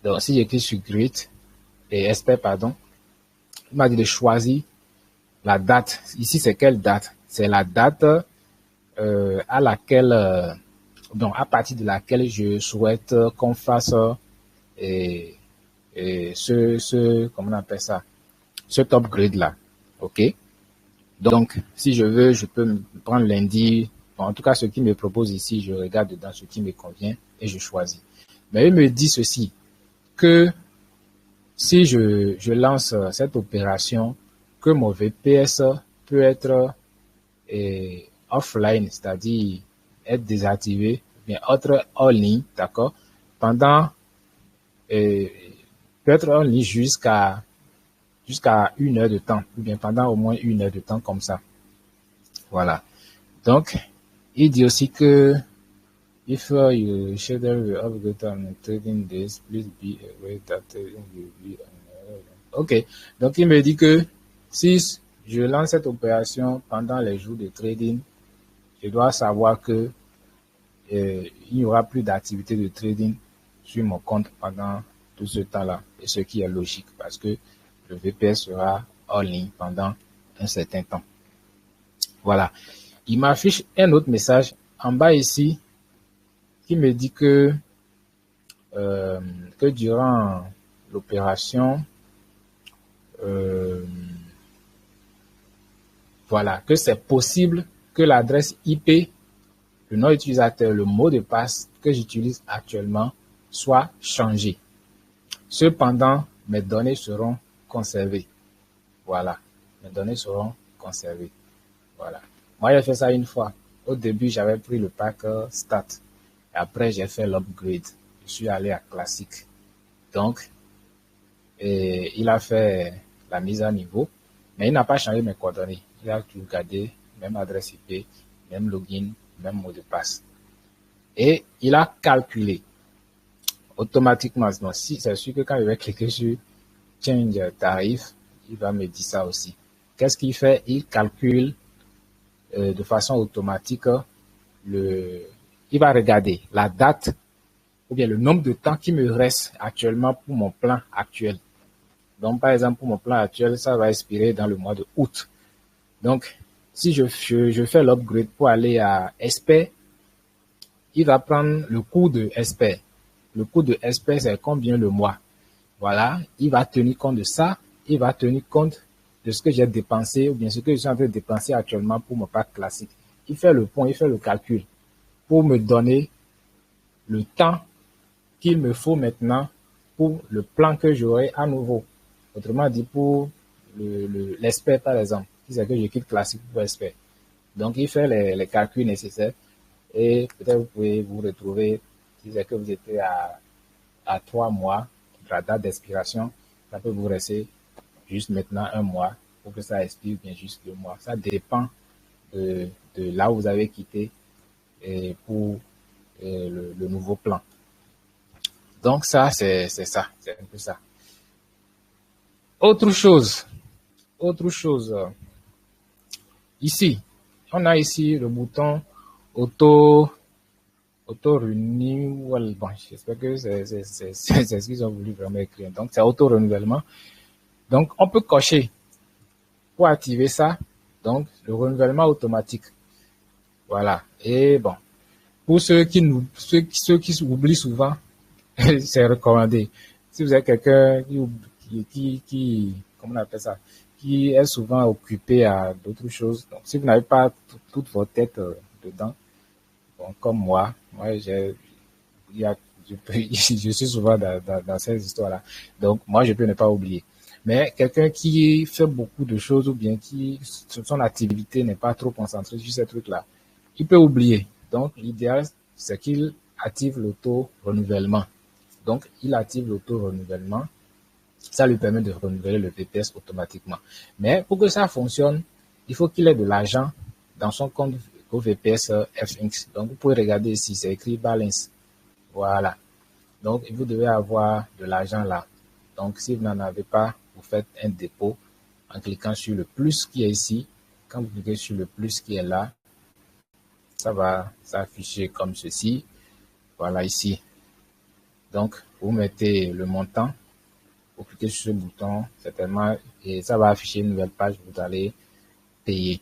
[SPEAKER 1] Donc, si je clique sur great et expert, pardon, il m'a dit de choisir la date. Ici, c'est quelle date? C'est la date à laquelle, donc à partir de laquelle je souhaite qu'on fasse comment on appelle ça? Cet upgrade-là. OK? Donc, si je veux, je peux me prendre lundi. Bon, en tout cas, ce qui me propose ici, je regarde dedans ce qui me convient et je choisis. Mais il me dit ceci, que si je lance cette opération, que mon VPS peut être offline, c'est-à-dire être désactivé, bien être en ligne, d'accord, pendant, peut être en ligne jusqu'à 1 heure de temps, ou bien pendant au moins 1 heure de temps comme ça. Voilà. Donc, il dit aussi que if you shader will upgrade on trading days, please be aware that trading will be OK. Donc, il me dit que si je lance cette opération pendant les jours de trading, je dois savoir que il n'y aura plus d'activité de trading sur mon compte pendant tout ce temps-là. Et ce qui est logique parce que le VPS sera en ligne pendant un certain temps. Voilà. Il m'affiche un autre message en bas ici qui me dit que durant l'opération, voilà, que c'est possible que l'adresse IP, le nom utilisateur, le mot de passe que j'utilise actuellement soit changé. Cependant, mes données seront conservées. Voilà. Mes données seront conservées. Voilà. Moi, j'ai fait ça une fois. Au début, j'avais pris le pack Start. Et après, j'ai fait l'upgrade. Je suis allé à classique. Donc, il a fait la mise à niveau. Mais il n'a pas changé mes coordonnées. Il a tout gardé, même adresse IP, même login, même mot de passe. Et il a calculé automatiquement. Donc, si c'est sûr que quand je vais cliquer sur Change tarif, il va me dire ça aussi. Qu'est-ce qu'il fait? Il calcule de façon automatique il va regarder la date ou bien le nombre de temps qui me reste actuellement pour mon plan actuel. Donc, par exemple, pour mon plan actuel, ça va expirer dans le mois de août. Donc, Si je fais l'upgrade pour aller à expert, il va prendre le coût de expert. Le coût de expert, c'est combien le mois. Voilà, il va tenir compte de ça. Il va tenir compte de ce que j'ai dépensé ou bien ce que je suis en train de dépenser actuellement pour mon pack classique. Il fait le point, il fait le calcul pour me donner le temps qu'il me faut maintenant pour le plan que j'aurai à nouveau. Autrement dit, pour l'expert, par exemple, si c'est que je quitte classique pour expert. Donc, il fait les calculs nécessaires et peut-être vous pouvez vous retrouver, si c'est que vous étiez à 3 mois de la date d'expiration, ça peut vous rester juste maintenant 1 mois pour que ça expire, ou bien juste 2 mois. Ça dépend de là où vous avez quitté et pour le nouveau plan. Donc ça, c'est ça, c'est un peu ça. Autre chose, ici, on a ici le bouton auto renewal. Bon, j'espère que c'est ce qu'ils ont voulu vraiment écrire. Donc c'est auto renouvellement. Donc on peut cocher pour activer ça. Donc le renouvellement automatique. Voilà. Et bon, pour ceux qui oublient souvent, c'est recommandé. Si vous êtes quelqu'un comment on appelle ça, qui est souvent occupé à d'autres choses. Donc, si vous n'avez pas toute votre tête dedans, bon, comme moi, je suis souvent dans ces histoires-là. Donc, moi, je peux ne pas oublier. Mais quelqu'un qui fait beaucoup de choses ou bien qui, son activité n'est pas trop concentrée sur ces trucs-là, il peut oublier. Donc, l'idéal, c'est qu'il active l'auto-renouvellement. Donc, il active l'auto-renouvellement. Ça lui permet de renouveler le VPS automatiquement. Mais pour que ça fonctionne, il faut qu'il ait de l'argent dans son compte au VPS FX. Donc, vous pouvez regarder ici, c'est écrit balance. Voilà. Donc, vous devez avoir de l'argent là. Donc, si vous n'en avez pas, vous faites un dépôt en cliquant sur le plus qui est ici. Quand vous cliquez sur le plus qui est là, ça va s'afficher comme ceci. Voilà ici. Donc, vous mettez le montant. Vous cliquez sur ce bouton, certainement, et ça va afficher une nouvelle page. Vous allez payer.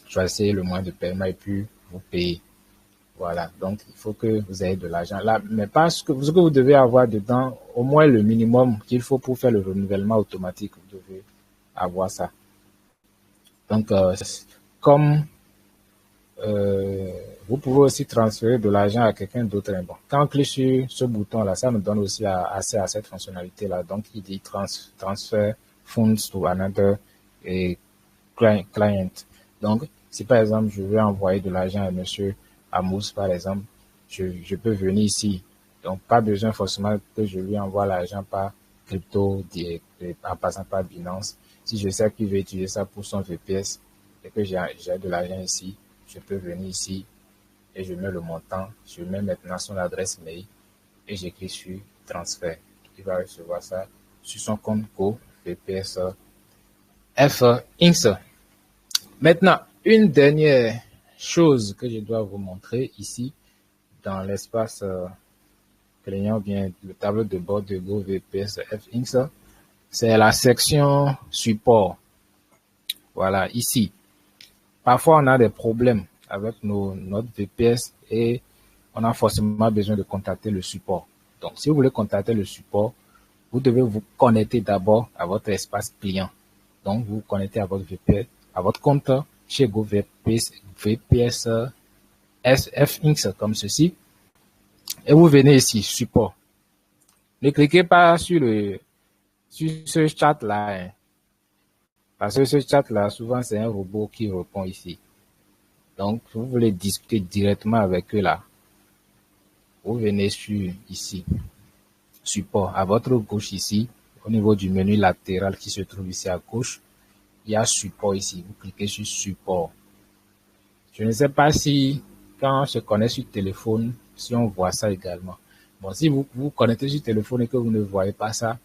[SPEAKER 1] Choisissez le moyen de paiement et puis vous payez. Voilà. Donc, il faut que vous ayez de l'argent là, mais pas ce que vous devez avoir dedans, au moins le minimum qu'il faut pour faire le renouvellement automatique. Vous devez avoir ça. Donc, comme vous pouvez aussi transférer de l'argent à quelqu'un d'autre. Bon, quand on clique sur ce bouton-là, ça nous donne aussi accès à cette fonctionnalité-là. Donc, il dit transfer funds to another client. Donc, si par exemple, je veux envoyer de l'argent à monsieur Amous, par exemple, je peux venir ici. Donc, pas besoin forcément que je lui envoie l'argent par crypto en passant par Binance. Si je sais qu'il veut utiliser ça pour son VPS et que j'ai de l'argent ici, je peux venir ici et je mets le montant, je mets maintenant son adresse mail et j'écris sur transfert. Il va recevoir ça sur son compte Go VPS FX. Maintenant, une dernière chose que je dois vous montrer ici dans l'espace client, bien le tableau de bord de Go VPS FX, c'est la section support. Voilà, ici. Parfois, on a des problèmes avec notre VPS et on a forcément besoin de contacter le support. Donc, si vous voulez contacter le support, vous devez vous connecter d'abord à votre espace client. Donc, vous vous connectez à votre VPS, à votre compte chez Go VPS SFX comme ceci. Et vous venez ici, support. Ne cliquez pas sur ce chat-là, hein. Parce que ce chat-là, souvent, c'est un robot qui répond ici. Donc, vous voulez discuter directement avec eux là. Vous venez sur ici, support. À votre gauche ici, au niveau du menu latéral qui se trouve ici à gauche, il y a support ici. Vous cliquez sur support. Je ne sais pas si, quand on se connecte sur téléphone, si on voit ça également. Bon, si vous vous connectez sur téléphone et que vous ne voyez pas ça,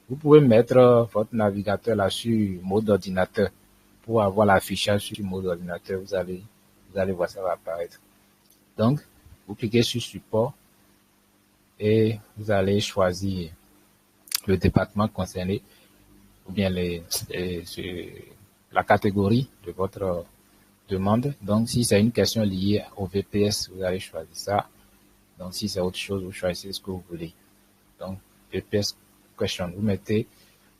[SPEAKER 1] vous pouvez mettre votre navigateur là sur mode ordinateur pour avoir l'affichage sur mode ordinateur. Vous allez voir, ça va apparaître. Donc, vous cliquez sur support et vous allez choisir le département concerné ou bien la catégorie de votre demande. Donc, si c'est une question liée au VPS, vous allez choisir ça. Donc, si c'est autre chose, vous choisissez ce que vous voulez. Donc, VPS question. Vous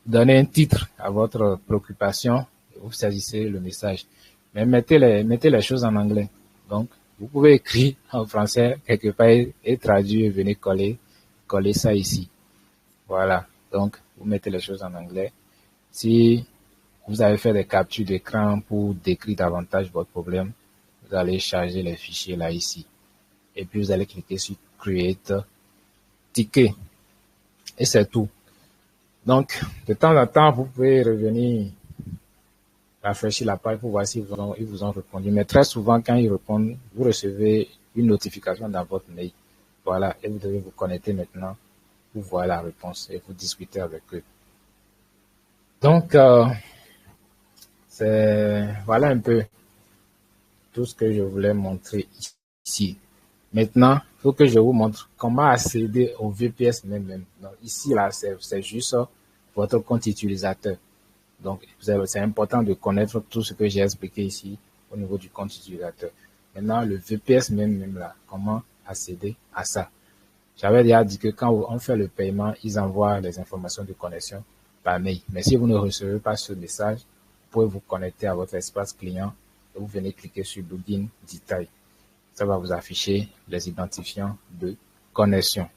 [SPEAKER 1] donnez un titre à votre préoccupation et vous saisissez le message. Mais mettez les choses en anglais. Donc, vous pouvez écrire en français quelque part et traduire et venir coller ça ici. Voilà. Donc, vous mettez les choses en anglais. Si vous avez fait des captures d'écran pour décrire davantage votre problème, vous allez charger les fichiers là ici. Et puis, vous allez cliquer sur Create Ticket. Et c'est tout. Donc, de temps en temps, vous pouvez revenir rafraîchir la page pour voir s'ils vous ont répondu. Mais très souvent, quand ils répondent, vous recevez une notification dans votre mail. Voilà, et vous devez vous connecter maintenant pour voir la réponse et vous discuter avec eux. Donc, voilà un peu tout ce que je voulais montrer ici. Maintenant, il faut que je vous montre comment accéder au VPS même. Donc, ici, là, c'est juste votre compte utilisateur. Donc, c'est important de connaître tout ce que j'ai expliqué ici au niveau du compte utilisateur. Maintenant, le VPS même là, comment accéder à ça? J'avais déjà dit que quand on fait le paiement, ils envoient les informations de connexion par mail. Mais si vous ne recevez pas ce message, vous pouvez vous connecter à votre espace client et vous venez cliquer sur Login Détail. Ça va vous afficher les identifiants de connexion.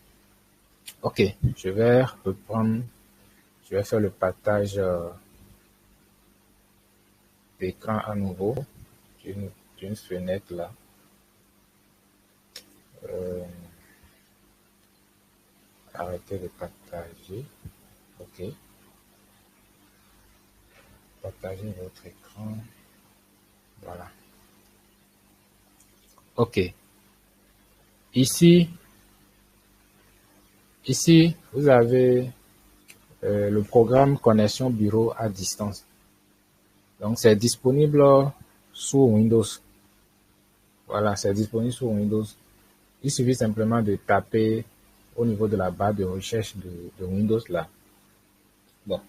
[SPEAKER 1] Ok, je vais reprendre, je vais faire le partage d'écran à nouveau d'une fenêtre là. Arrêtez de partager. Ok. Partagez votre écran. Voilà. Ok. Ici, vous avez le programme Connexion Bureau à distance. Donc, c'est disponible sous Windows. Voilà, c'est disponible sous Windows. Il suffit simplement de taper au niveau de la barre de recherche de Windows là. Bon.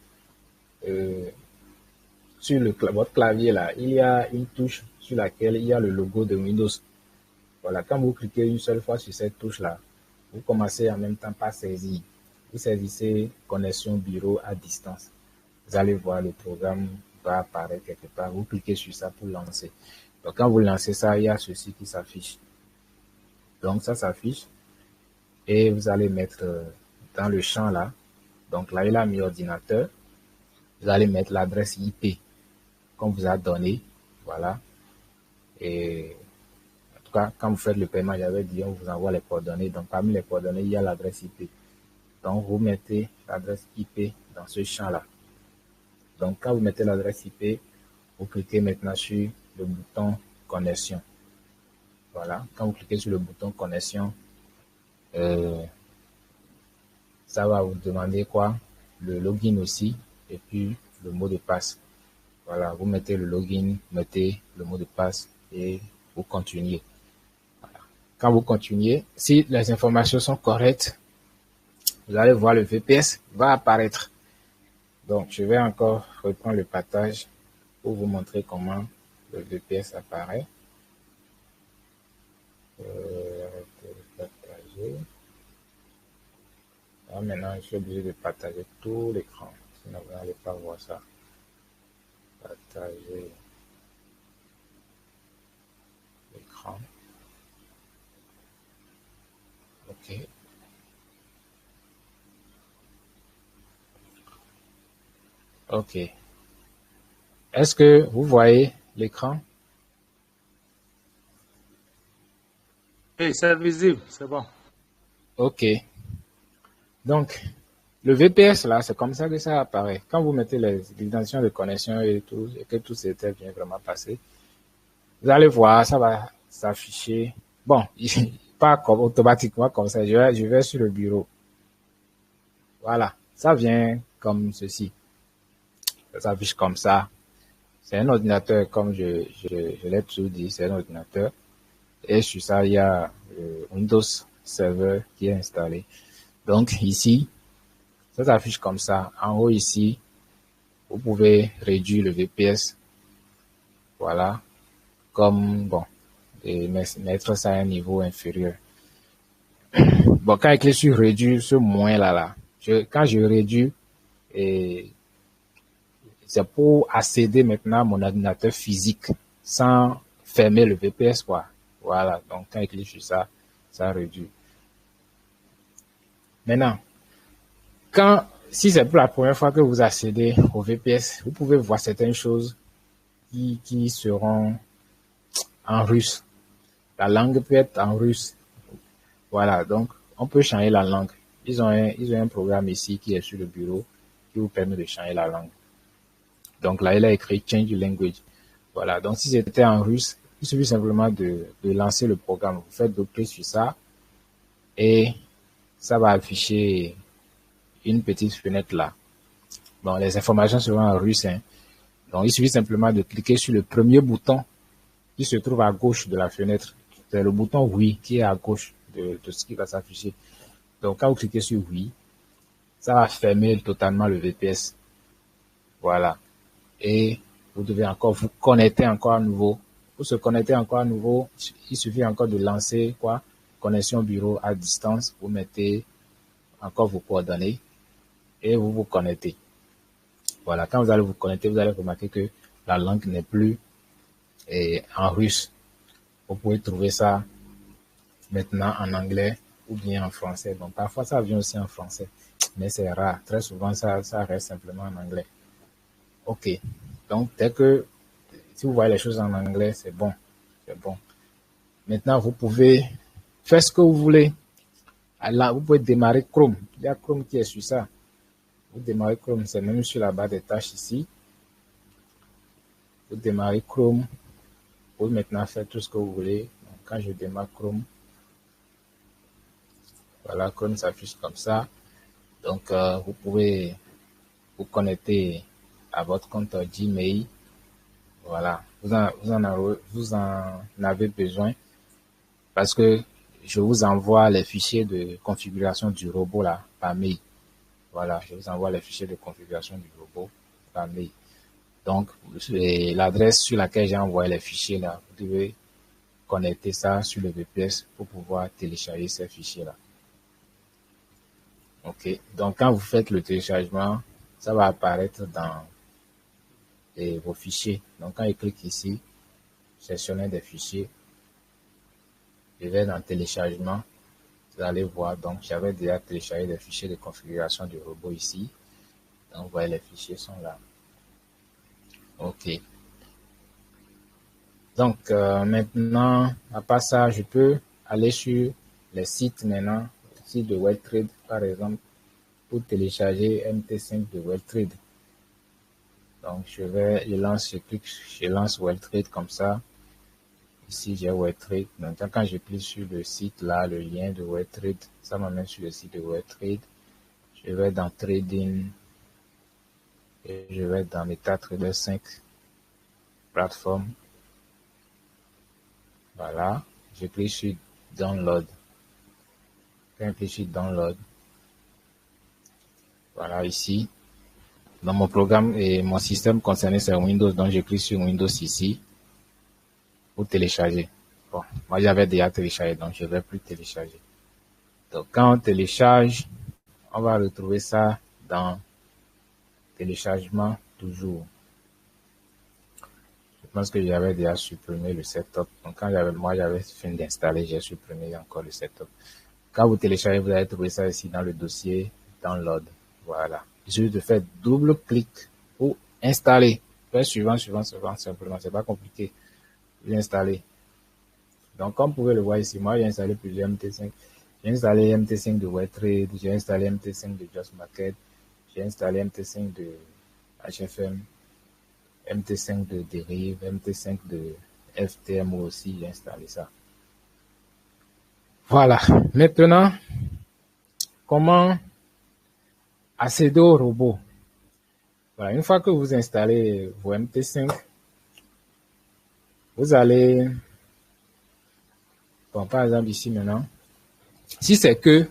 [SPEAKER 1] Sur votre clavier là, il y a une touche sur laquelle il y a le logo de Windows. Voilà, quand vous cliquez une seule fois sur cette touche là, vous commencez en même temps par saisir. Vous saisissez connexion bureau à distance. Vous allez voir le programme va apparaître quelque part. Vous cliquez sur ça pour lancer. Donc quand vous lancez ça, il y a ceci qui s'affiche. Donc ça s'affiche et vous allez mettre dans le champ là. Donc là, il a mis ordinateur. Vous allez mettre l'adresse IP qu'on vous a donné. Voilà. Et en tout cas, quand vous faites le paiement, j'avais dit, on vous envoie les coordonnées. Donc, parmi les coordonnées, il y a l'adresse IP. Donc, vous mettez l'adresse IP dans ce champ-là. Donc, quand vous mettez l'adresse IP, vous cliquez maintenant sur le bouton connexion. Voilà. Quand vous cliquez sur le bouton connexion, ça va vous demander quoi? Le login aussi, et puis le mot de passe. Voilà, vous mettez le login, mettez le mot de passe et vous continuez. Voilà. Quand vous continuez, si les informations sont correctes, vous allez voir le VPS va apparaître. Donc, je vais encore reprendre le partage pour vous montrer comment le VPS apparaît. Arrêtez de partager. Là, maintenant, je suis obligé de partager tout l'écran, sinon vous n'allez pas voir ça. Partager l'écran. Ok. Ok. Est-ce que vous voyez l'écran?
[SPEAKER 2] Oui, c'est visible, c'est bon.
[SPEAKER 1] Ok. Donc, le VPS là, c'est comme ça que ça apparaît. Quand vous mettez les identifiants de connexion et tout, et que tout s'était bien vraiment passé, vous allez voir, ça va s'afficher. Bon, pas comme automatiquement comme ça. Je vais sur le bureau. Voilà, ça vient comme ceci. Ça s'affiche comme ça. C'est un ordinateur, comme je l'ai toujours dit, c'est un ordinateur. Et sur ça, il y a Windows Server qui est installé. Donc ici, ça s'affiche comme ça. En haut ici, vous pouvez réduire le VPS. Voilà. comme, bon, et mettre ça à un niveau inférieur. Bon, quand il clique sur réduire ce moins-là, quand je réduis, et c'est pour accéder maintenant à mon ordinateur physique sans fermer le VPS, quoi. Voilà, donc quand il clique sur ça, ça réduit. Maintenant, si c'est pour la première fois que vous accédez au VPS, vous pouvez voir certaines choses qui seront en russe. La langue peut être en russe. Voilà, donc on peut changer la langue. Ils ont un programme ici qui est sur le bureau qui vous permet de changer la langue. Donc là, il a écrit Change Language. Voilà, donc si c'était en russe, il suffit simplement de lancer le programme. Vous faites double-clic sur ça et ça va afficher une petite fenêtre là. Bon, les informations seront en russe. Hein. Donc, il suffit simplement de cliquer sur le premier bouton qui se trouve à gauche de la fenêtre. C'est le bouton oui qui est à gauche de ce qui va s'afficher. Donc, quand vous cliquez sur oui, ça va fermer totalement le VPS. Voilà. Et vous devez encore vous connecter encore à nouveau. Pour se connecter encore à nouveau, il suffit encore de lancer quoi? Connexion bureau à distance. Vous mettez encore vos coordonnées et vous vous connectez. Voilà. Quand vous allez vous connecter, vous allez remarquer que la langue n'est plus en russe. Vous pouvez trouver ça maintenant en anglais ou bien en français. Donc, parfois, ça vient aussi en français, mais c'est rare. Très souvent, ça reste simplement en anglais. OK. Donc, si vous voyez les choses en anglais, c'est bon. C'est bon. Maintenant, vous pouvez faire ce que vous voulez. Là, vous pouvez démarrer Chrome. Il y a Chrome qui est sur ça. Vous démarrez Chrome, c'est même sur la barre des tâches ici. Vous démarrez Chrome. Vous pouvez maintenant faire tout ce que vous voulez. Donc, quand je démarre Chrome, voilà, Chrome s'affiche comme ça. Donc, vous pouvez vous connecter à votre compte Gmail. Voilà, vous en avez besoin parce que je vous envoie les fichiers de configuration du robot là par mail. Voilà, je vous envoie les fichiers de configuration du robot par mail. Donc, l'adresse sur laquelle j'ai envoyé les fichiers là, vous devez connecter ça sur le VPS pour pouvoir télécharger ces fichiers là. OK. Donc, quand vous faites le téléchargement, ça va apparaître dans vos fichiers. Donc, quand je clique ici, sélectionner des fichiers, je vais dans téléchargement. Vous allez voir, donc, j'avais déjà téléchargé des fichiers de configuration du robot ici. Donc, vous voyez, les fichiers sont là. OK. Donc, maintenant, à part ça, je peux aller sur les sites maintenant, le site de WebTrade, par exemple, pour télécharger MT5 de WebTrade. Donc, je lance WebTrade comme ça. Ici, j'ai WebTrade. Maintenant, quand je clique sur le site là, le lien de WebTrade, ça m'amène sur le site de WebTrade. Je vais dans Trading et je vais dans MetaTrader 5 plateforme. Voilà. Je clique sur Download. Quand je clique sur Download, voilà ici. Dans mon programme et mon système concerné, c'est Windows. Donc, je clique sur Windows ici pour télécharger. Bon, moi, j'avais déjà téléchargé, donc je ne vais plus télécharger. Donc, quand on télécharge, on va retrouver ça dans téléchargement toujours. Je pense que j'avais déjà supprimé le setup. Donc, quand j'avais fini d'installer, j'ai supprimé encore le setup. Quand vous téléchargez, vous allez trouver ça ici dans le dossier Download. Voilà. Il suffit de faire double clic pour installer. Faire suivant, simplement. C'est pas compliqué. Vous installez. Donc, comme vous pouvez le voir ici, moi, j'ai installé plusieurs MT5. J'ai installé MT5 de WebTrade, j'ai installé MT5 de Just Market, j'ai installé MT5 de HFM, MT5 de Derive, MT5 de FTMO aussi, j'ai installé ça. Voilà. Maintenant, comment accéder au robot? Voilà. Une fois que vous installez vos MT5, vous allez, bon, par exemple ici maintenant, si c'est que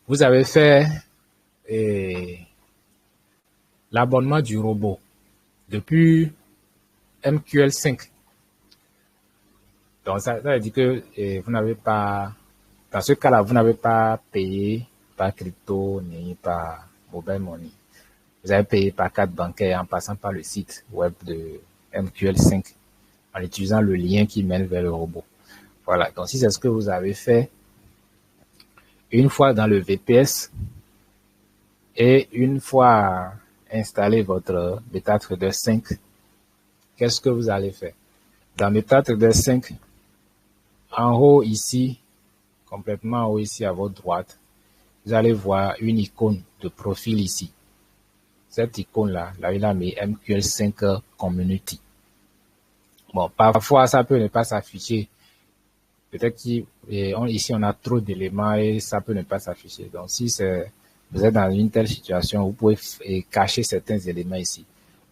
[SPEAKER 1] vous avez fait l'abonnement du robot depuis MQL5, Donc, ça veut dire que vous n'avez pas, dans ce cas-là, vous n'avez pas payé par crypto ni par mobile money. Vous avez payé par carte bancaire en passant par le site web de MQL5 en utilisant le lien qui mène vers le robot. Voilà. Donc, si c'est ce que vous avez fait, une fois dans le VPS et une fois installé votre MetaTrader 5, qu'est-ce que vous allez faire? Dans MetaTrader 5, en haut ici, complètement en haut ici à votre droite, vous allez voir une icône de profil ici. Cette icône-là, là, il a mis MQL5 Community. Bon, parfois, ça peut ne pas s'afficher. Peut-être qu'ici, on a trop d'éléments et ça peut ne pas s'afficher. Donc, si vous êtes dans une telle situation, vous pouvez cacher certains éléments ici.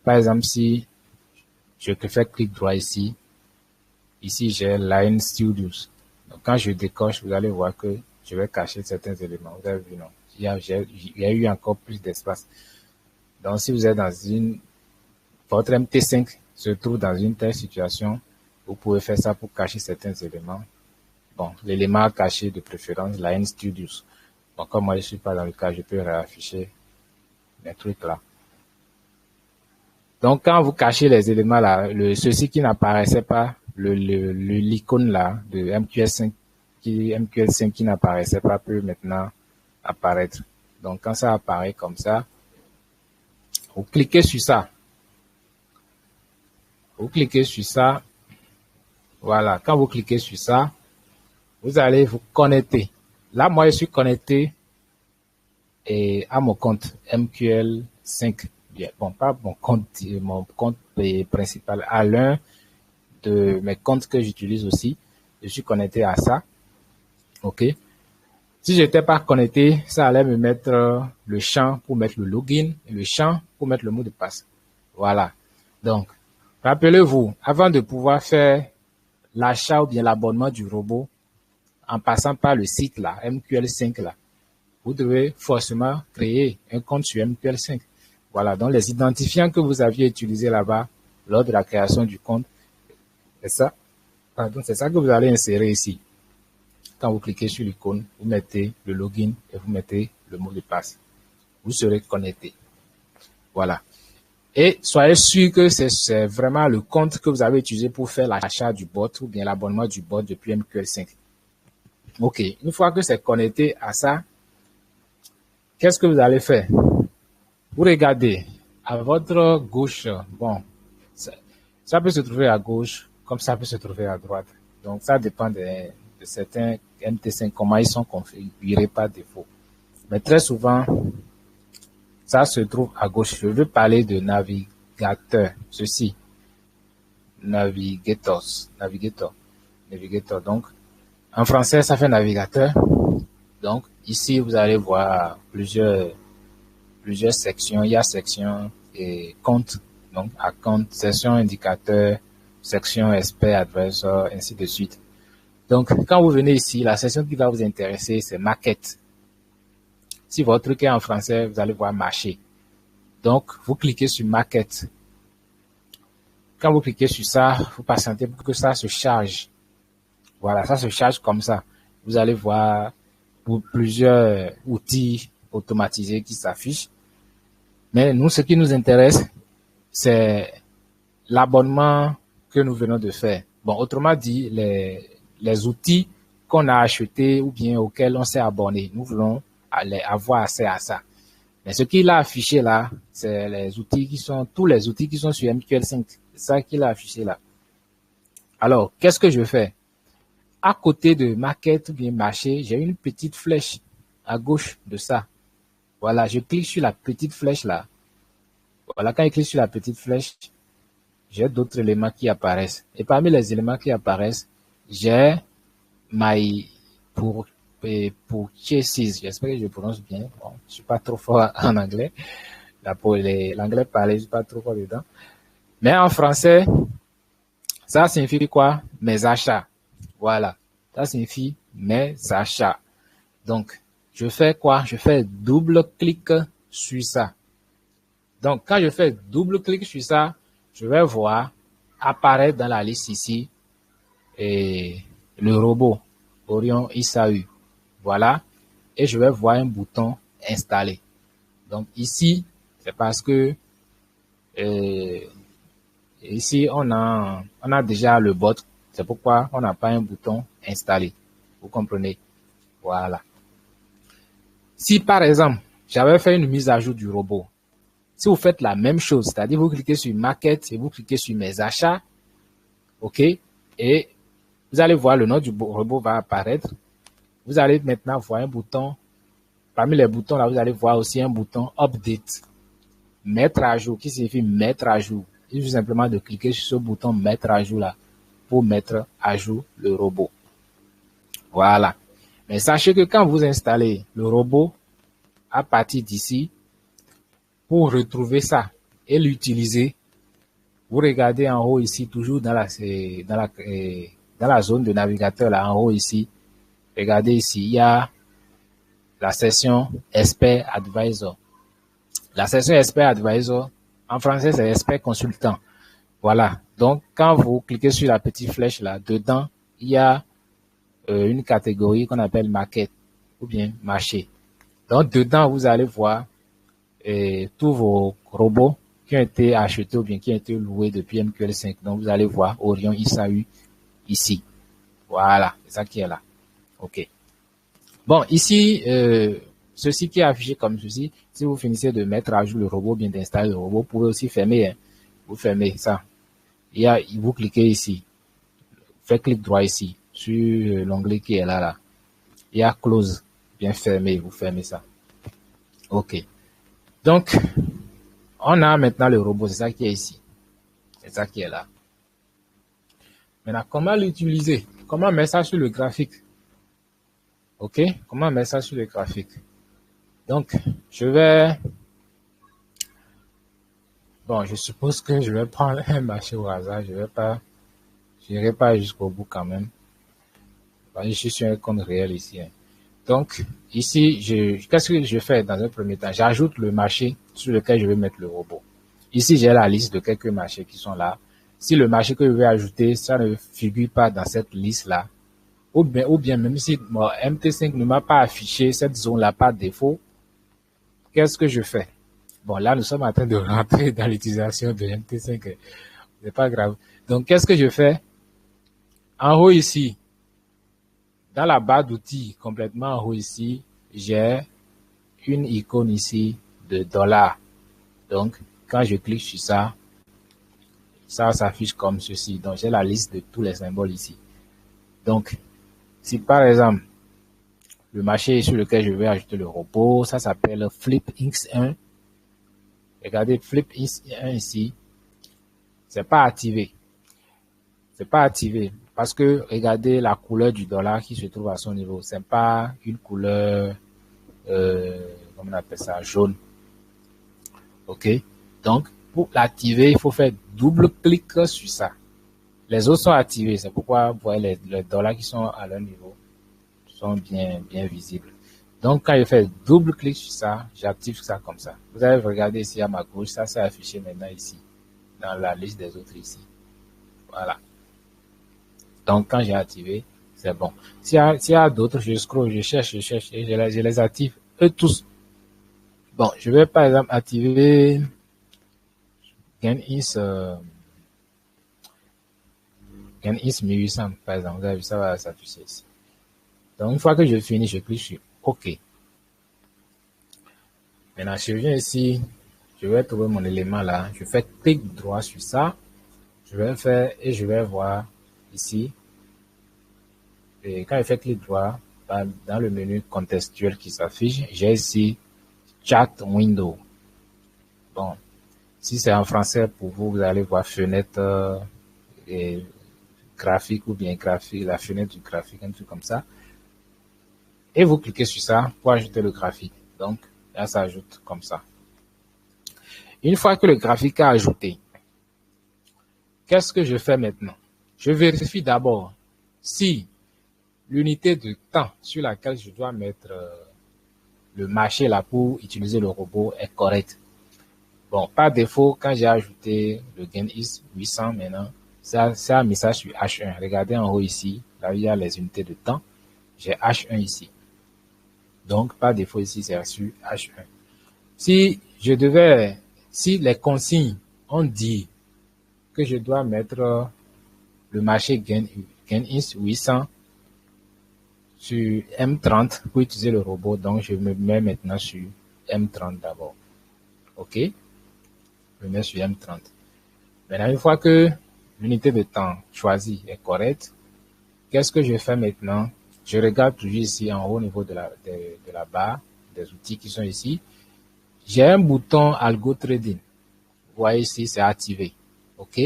[SPEAKER 1] Par exemple, si je fais clic droit ici, j'ai Line Studios. Donc, quand je décoche, vous allez voir que je vais cacher certains éléments. Vous avez vu, non? Il y a eu encore plus d'espace. Donc, si vous êtes votre MT5 se trouve dans une telle situation, vous pouvez faire ça pour cacher certains éléments. Bon, l'élément caché de préférence, Line Studios. Donc, comme moi, je ne suis pas dans le cas, je peux réafficher les trucs là. Donc, quand vous cachez les éléments là, ceux-ci qui n'apparaissaient pas, l'icône là de MQL5 qui n'apparaissait pas peut maintenant apparaître. Donc, quand ça apparaît comme ça, vous cliquez sur ça. Vous cliquez sur ça. Voilà. Quand vous cliquez sur ça, vous allez vous connecter. Là, moi, je suis connecté à mon compte MQL5. Bon, pas mon compte principal, à l'un de mes comptes que j'utilise aussi. Je suis connecté à ça. OK. Si je n'étais pas connecté, ça allait me mettre le champ pour mettre le login et le champ pour mettre le mot de passe. Voilà. Donc, rappelez-vous, avant de pouvoir faire l'achat ou bien l'abonnement du robot, en passant par le site là, MQL5 là, vous devez forcément créer un compte sur MQL5. Voilà. Donc, les identifiants que vous aviez utilisés là-bas lors de la création du compte, c'est ça. Pardon, c'est ça que vous allez insérer ici. Quand vous cliquez sur l'icône, vous mettez le login et vous mettez le mot de passe. Vous serez connecté. Voilà. Et soyez sûr que c'est vraiment le compte que vous avez utilisé pour faire l'achat du bot ou bien l'abonnement du bot depuis MQL5. OK. Une fois que c'est connecté à ça, qu'est-ce que vous allez faire? Vous regardez à votre gauche. Bon, ça peut se trouver à gauche comme ça peut se trouver à droite. Donc, ça dépend de certains MT5, comment ils sont configurés par défaut. Mais très souvent, ça se trouve à gauche. Je veux parler de navigateur. Ceci. Navigator. Donc, en français, ça fait navigateur. Donc, ici, vous allez voir plusieurs sections. Il y a section et compte. Donc, à compte, section indicateur, section expert, advisor, ainsi de suite. Donc, quand vous venez ici, la section qui va vous intéresser, c'est market. Si votre truc est en français, vous allez voir marché. Donc, vous cliquez sur market. Quand vous cliquez sur ça, vous patientez pour que ça se charge. Voilà, ça se charge comme ça. Vous allez voir plusieurs outils automatisés qui s'affichent. Mais nous, ce qui nous intéresse, c'est l'abonnement que nous venons de faire. Bon, autrement dit, les outils qu'on a achetés ou bien auxquels on s'est abonné. Nous voulons avoir accès à ça. Mais ce qu'il a affiché là, c'est tous les outils qui sont sur MQL5. C'est ça qu'il a affiché là. Alors, qu'est-ce que je fais? À côté de market ou bien marché, j'ai une petite flèche à gauche de ça. Voilà, je clique sur la petite flèche là. Voilà, quand je clique sur la petite flèche, j'ai d'autres éléments qui apparaissent. Et parmi les éléments qui apparaissent, j'ai pour purchases. J'espère que je prononce bien. Bon, je suis pas trop fort en anglais. Là, pour l'anglais parlé, je suis pas trop fort dedans. Mais en français, ça signifie quoi? Mes achats. Voilà. Ça signifie mes achats. Donc, je fais quoi? Je fais double clic sur ça. Donc, quand je fais double clic sur ça, je vais voir apparaître dans la liste ici et le robot Orion ISAU. Voilà. Et je vais voir un bouton installé. Donc ici, c'est parce que euh, ici on a déjà le bot. C'est pourquoi on n'a pas un bouton installé. Vous comprenez? Voilà. Si par exemple, j'avais fait une mise à jour du robot, si vous faites la même chose, c'est-à-dire vous cliquez sur Market et vous cliquez sur Mes achats, ok, et vous allez voir le nom du robot va apparaître. Vous allez maintenant voir un bouton. Parmi les boutons là, vous allez voir aussi un bouton Update, mettre à jour, qui signifie mettre à jour. Il suffit simplement de cliquer sur ce bouton mettre à jour là pour mettre à jour le robot. Voilà. Mais sachez que quand vous installez le robot, à partir d'ici, pour retrouver ça et l'utiliser, vous regardez en haut ici, toujours dans la zone de navigateur là, en haut ici. Regardez ici, il y a la section Expert Advisor. La section Expert Advisor, en français, c'est Expert Consultant. Voilà. Donc, quand vous cliquez sur la petite flèche là, dedans, il y a une catégorie qu'on appelle Market ou bien Marché. Donc, dedans, vous allez voir tous vos robots qui ont été achetés ou bien qui ont été loués depuis MQL5. Donc, vous allez voir Orion ISAU ici. Voilà. C'est ça qui est là. OK. Bon, ici, ceci qui est affiché comme ceci, si vous finissez de mettre à jour le robot, bien d'installer le robot, vous pouvez aussi fermer. Hein. Vous fermez ça. Vous cliquez ici. Faites clic droit ici, sur l'onglet qui est là. Il y a Close, bien fermé, vous fermez ça. OK. Donc, on a maintenant le robot, c'est ça qui est ici. C'est ça qui est là. Maintenant, comment l'utiliser? Comment mettre ça sur le graphique? OK? Comment mettre ça sur le graphique? Donc, je suppose que je vais prendre un marché au hasard. Je n'irai pas jusqu'au bout quand même. Je suis sur un compte réel ici. Hein. Donc, ici, qu'est-ce que je fais dans un premier temps? J'ajoute le marché sur lequel je vais mettre le robot. Ici, j'ai la liste de quelques marchés qui sont là. Si le marché que je vais ajouter, ça ne figure pas dans cette liste-là, ou bien même si mon MT5 ne m'a pas affiché cette zone-là par défaut, qu'est-ce que je fais? Bon, là, nous sommes en train de rentrer dans l'utilisation de MT5. C'est pas grave. Donc, qu'est-ce que je fais? En haut ici, dans la barre d'outils, complètement en haut ici, j'ai une icône ici de $. Donc, quand je clique sur ça, ça s'affiche comme ceci. Donc, j'ai la liste de tous les symboles ici. Donc, si par exemple, le marché sur lequel je vais ajouter le robot, ça s'appelle FlipX1. Regardez, FlipX1 ici, c'est pas activé. C'est pas activé parce que regardez la couleur du $, qui se trouve à son niveau. C'est pas une couleur, comment on appelle ça, jaune. OK? Donc, pour l'activer, il faut faire double clic sur ça. Les autres sont activés. C'est pourquoi vous voyez les $ qui sont à leur niveau sont bien visibles. Donc, quand je fais double clic sur ça, j'active ça comme ça. Vous allez regarder ici à ma gauche, ça s'est affiché maintenant ici, dans la liste des autres ici. Voilà. Donc, quand j'ai activé, c'est bon. S'il y a d'autres, je scroll, je cherche, et je les active, eux tous. Bon, je vais par exemple activer GainIS 1800, par exemple. Vous avez vu, ça va s'afficher ici. Donc, une fois que je finis, je clique sur OK. Maintenant, je viens ici, je vais trouver mon élément là. Je fais clic droit sur ça. Je vais faire et je vais voir ici. Et quand je fais clic droit, dans le menu contextuel qui s'affiche, j'ai ici Chat Window. Bon, si c'est en français pour vous, vous allez voir fenêtre et graphique ou bien graphique, la fenêtre du graphique, un truc comme ça. Et vous cliquez sur ça pour ajouter le graphique. Donc, là, ça ajoute comme ça. Une fois que le graphique est ajouté, qu'est-ce que je fais maintenant? Je vérifie d'abord si l'unité de temps sur laquelle je dois mettre le marché là pour utiliser le robot est correcte. Bon, par défaut, quand j'ai ajouté le GainIS 800 maintenant, Ça, c'est un message sur H1. Regardez en haut ici, là où il y a les unités de temps. J'ai H1 ici. Donc, par défaut ici, c'est sur H1. Si les consignes ont dit que je dois mettre le marché GainInst 800 sur M30 pour utiliser le robot, donc je me mets maintenant sur M30 d'abord. OK? Je me mets sur M30. Maintenant, une fois que l'unité de temps choisie est correcte, qu'est-ce que je fais maintenant? Je regarde toujours ici en haut au niveau de la barre des outils qui sont ici. J'ai un bouton Algo Trading. Vous voyez ici, c'est activé. OK?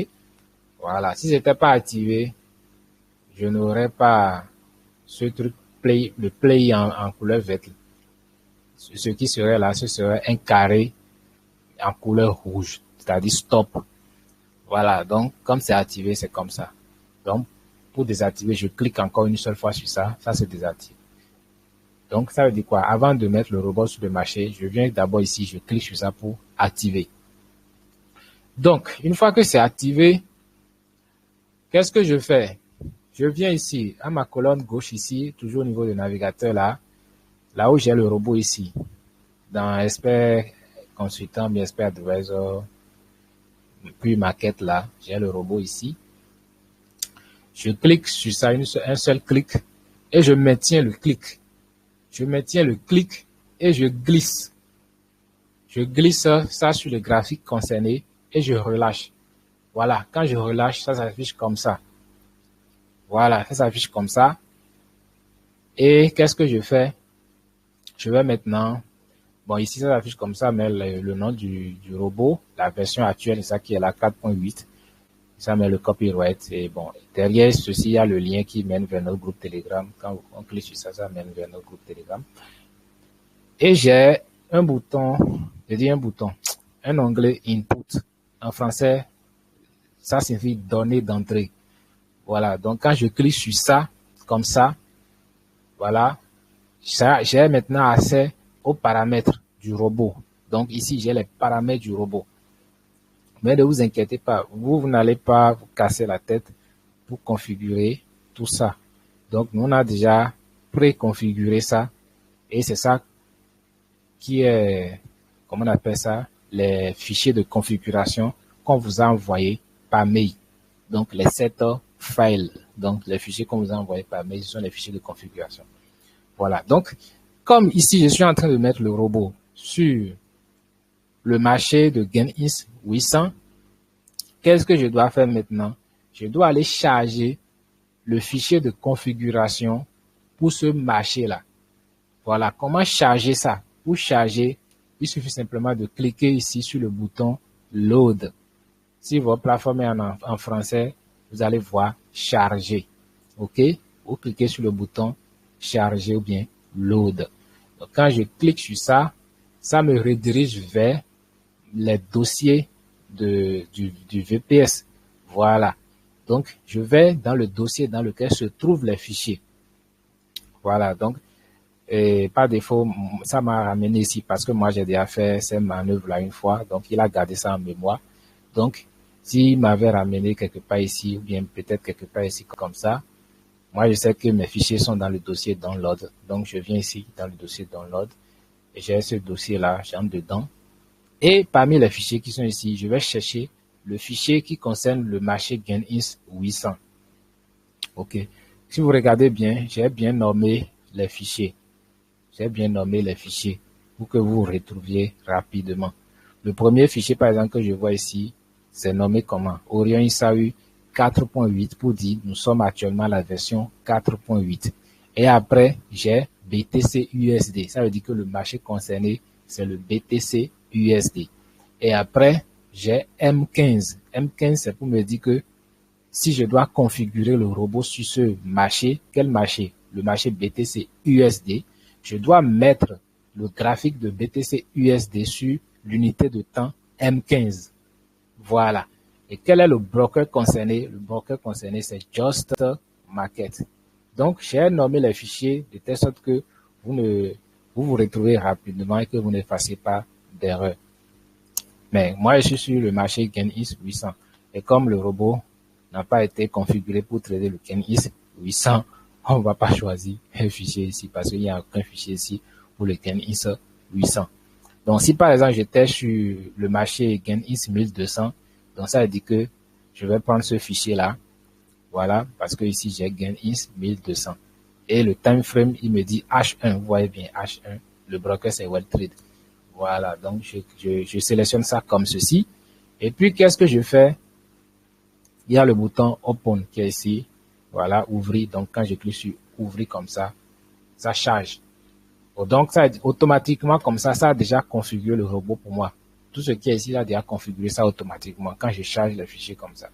[SPEAKER 1] Voilà. Si ce n'était pas activé, je n'aurais pas ce truc le play en couleur verte. Ce qui serait là, ce serait un carré en couleur rouge, c'est-à-dire stop. Voilà. Donc, comme c'est activé, c'est comme ça. Donc, pour désactiver, je clique encore une seule fois sur ça. Ça se désactive. Donc, ça veut dire quoi? Avant de mettre le robot sur le marché, je viens d'abord ici, je clique sur ça pour activer. Donc, une fois que c'est activé, qu'est-ce que je fais? Je viens ici, à ma colonne gauche ici, toujours au niveau du navigateur là où j'ai le robot ici, dans Expert Consultant, bien Expert Advisor, puis maquette là, j'ai le robot ici. Je clique sur ça, un seul clic, et je maintiens le clic. Je maintiens le clic et je glisse. Je glisse ça sur le graphique concerné et je relâche. Voilà, quand je relâche, ça s'affiche comme ça. Voilà, ça s'affiche comme ça. Et qu'est-ce que je fais? Je vais maintenant, bon ici ça s'affiche comme ça, mais le nom du robot, la version actuelle, c'est ça qui est la 4.8. Ça met le copyright et bon, derrière ceci, il y a le lien qui mène vers notre groupe Telegram. Quand on clique sur ça, ça mène vers notre groupe Telegram. Et j'ai un bouton, un onglet Input. En français, ça signifie données d'entrée. Voilà, donc quand je clique sur ça, comme ça, voilà, j'ai maintenant accès aux paramètres du robot. Donc ici, j'ai les paramètres du robot. Mais ne vous inquiétez pas, vous n'allez pas vous casser la tête pour configurer tout ça. Donc, nous, on a déjà préconfiguré ça et c'est ça qui est, comment on appelle ça, les fichiers de configuration qu'on vous a envoyés par mail. Donc, les setup files. Donc, les fichiers qu'on vous a envoyés par mail, ce sont les fichiers de configuration. Voilà. Donc, comme ici, je suis en train de mettre le robot sur le marché de GainInst 800, qu'est-ce que je dois faire maintenant? Je dois aller charger le fichier de configuration pour ce marché-là. Voilà, comment charger ça? Pour charger, il suffit simplement de cliquer ici sur le bouton Load. Si votre plateforme est en français, vous allez voir charger. OK? Vous cliquez sur le bouton charger ou bien Load. Donc, quand je clique sur ça, ça me redirige vers les dossiers du VPS. Voilà. Donc, je vais dans le dossier dans lequel se trouvent les fichiers. Voilà. Donc, par défaut, ça m'a ramené ici parce que moi, j'ai déjà fait ces manœuvres-là une fois. Donc, il a gardé ça en mémoire. Donc, s'il m'avait ramené quelque part ici ou bien peut-être quelque part ici comme ça, moi, je sais que mes fichiers sont dans le dossier download. Donc, je viens ici dans le dossier download et j'ai ce dossier-là, j'entre dedans. Et parmi les fichiers qui sont ici, je vais chercher le fichier qui concerne le marché GainInst 800. OK. Si vous regardez bien, j'ai bien nommé les fichiers. J'ai bien nommé les fichiers pour que vous retrouviez rapidement. Le premier fichier, par exemple, que je vois ici, c'est nommé comment? Orion ISAU 4.8 pour dire nous sommes actuellement à la version 4.8. Et après, j'ai BTC USD. Ça veut dire que le marché concerné, c'est le BTC USD. Et après, j'ai M15. M15, c'est pour me dire que si je dois configurer le robot sur ce marché, quel marché? Le marché BTC USD. Je dois mettre le graphique de BTC USD sur l'unité de temps M15. Voilà. Et quel est le broker concerné? Le broker concerné, c'est Just Market. Donc, j'ai nommé les fichiers de telle sorte que vous retrouvez rapidement et que vous ne fassiez pas d'erreur. Mais moi, je suis sur le marché GainInst 800. Et comme le robot n'a pas été configuré pour traiter le KENIS 800, on ne va pas choisir un fichier ici parce qu'il n'y a aucun fichier ici pour le KENIS 800. Donc, si par exemple j'étais sur le marché KENIS 1200, donc ça veut dire que je vais prendre ce fichier-là, voilà, parce que ici j'ai KENIS 1200. Et le time frame, il me dit H1, vous voyez bien H1, le broker c'est WellTrade. Voilà, donc je sélectionne ça comme ceci. Et puis, qu'est-ce que je fais? Il y a le bouton Open qui est ici. Voilà, ouvrir. Donc, quand je clique sur ouvrir comme ça charge. Donc, ça, automatiquement, comme ça a déjà configuré le robot pour moi. Tout ce qui est ici, il a déjà configuré ça automatiquement quand je charge le fichier comme ça.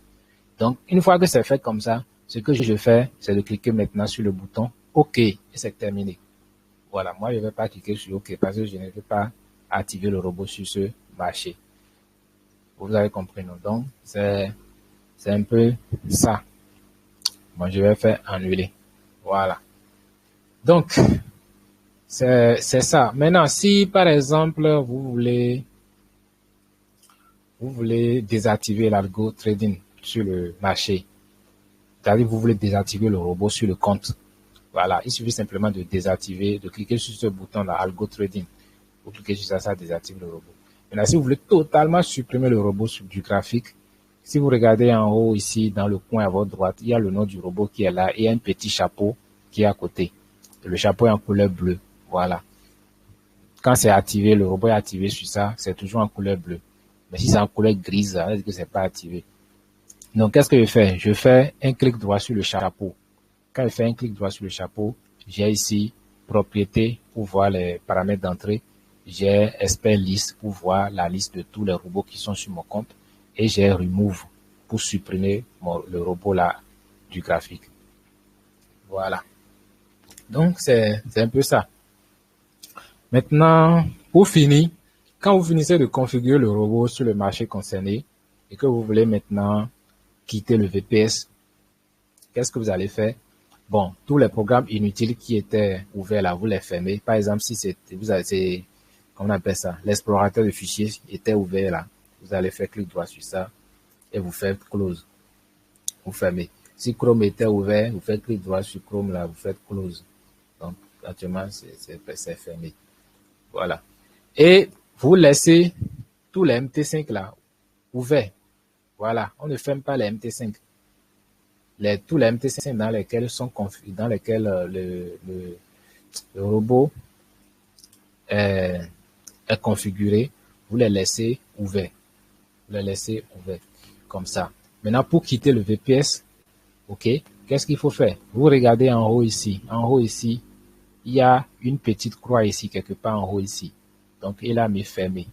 [SPEAKER 1] Donc, une fois que c'est fait comme ça, ce que je fais, c'est de cliquer maintenant sur le bouton OK et c'est terminé. Voilà, moi, je ne vais pas cliquer sur OK parce que je ne vais pas activer le robot sur ce marché. Vous avez compris, non? Donc, c'est un peu ça. Bon, je vais faire annuler. Voilà. Donc, c'est ça. Maintenant, si par exemple, vous voulez désactiver l'algo trading sur le marché, c'est-à-dire vous voulez désactiver le robot sur le compte. Voilà, il suffit simplement de désactiver, de cliquer sur ce bouton-là, algo trading. Vous cliquez sur ça, ça désactive le robot. Maintenant, si vous voulez totalement supprimer le robot du graphique, si vous regardez en haut ici, dans le coin à votre droite, il y a le nom du robot qui est là et un petit chapeau qui est à côté. Le chapeau est en couleur bleue. Voilà. Quand c'est activé, le robot est activé sur ça, c'est toujours en couleur bleue. Mais si c'est en couleur grise, ça veut dire que c'est pas activé. Donc, qu'est-ce que je fais? Je fais un clic droit sur le chapeau. Quand je fais un clic droit sur le chapeau, j'ai ici propriété pour voir les paramètres d'entrée. J'ai expert liste pour voir la liste de tous les robots qui sont sur mon compte. Et j'ai remove pour supprimer le robot là du graphique. Voilà. Donc, c'est un peu ça. Maintenant, pour finir, quand vous finissez de configurer le robot sur le marché concerné et que vous voulez maintenant quitter le VPS, qu'est-ce que vous allez faire? Bon, tous les programmes inutiles qui étaient ouverts là, vous les fermez. Par exemple, si c'est, comment on appelle ça, l'explorateur de fichiers était ouvert là, vous allez faire clic droit sur ça et vous faites close. Vous fermez. Si Chrome était ouvert, vous faites clic droit sur Chrome là, vous faites close. Donc, actuellement, c'est fermé. Voilà. Et vous laissez tous les MT5 là ouverts. Voilà. On ne ferme pas les MT5. Tous les MT5 dans lesquels le robot est configuré, vous les laissez ouverts. Vous les laissez ouverts. Comme ça. Maintenant, pour quitter le VPS, ok, qu'est-ce qu'il faut faire? Vous regardez en haut ici. En haut ici, il y a une petite croix ici, quelque part en haut ici. Donc, il a mis fermé.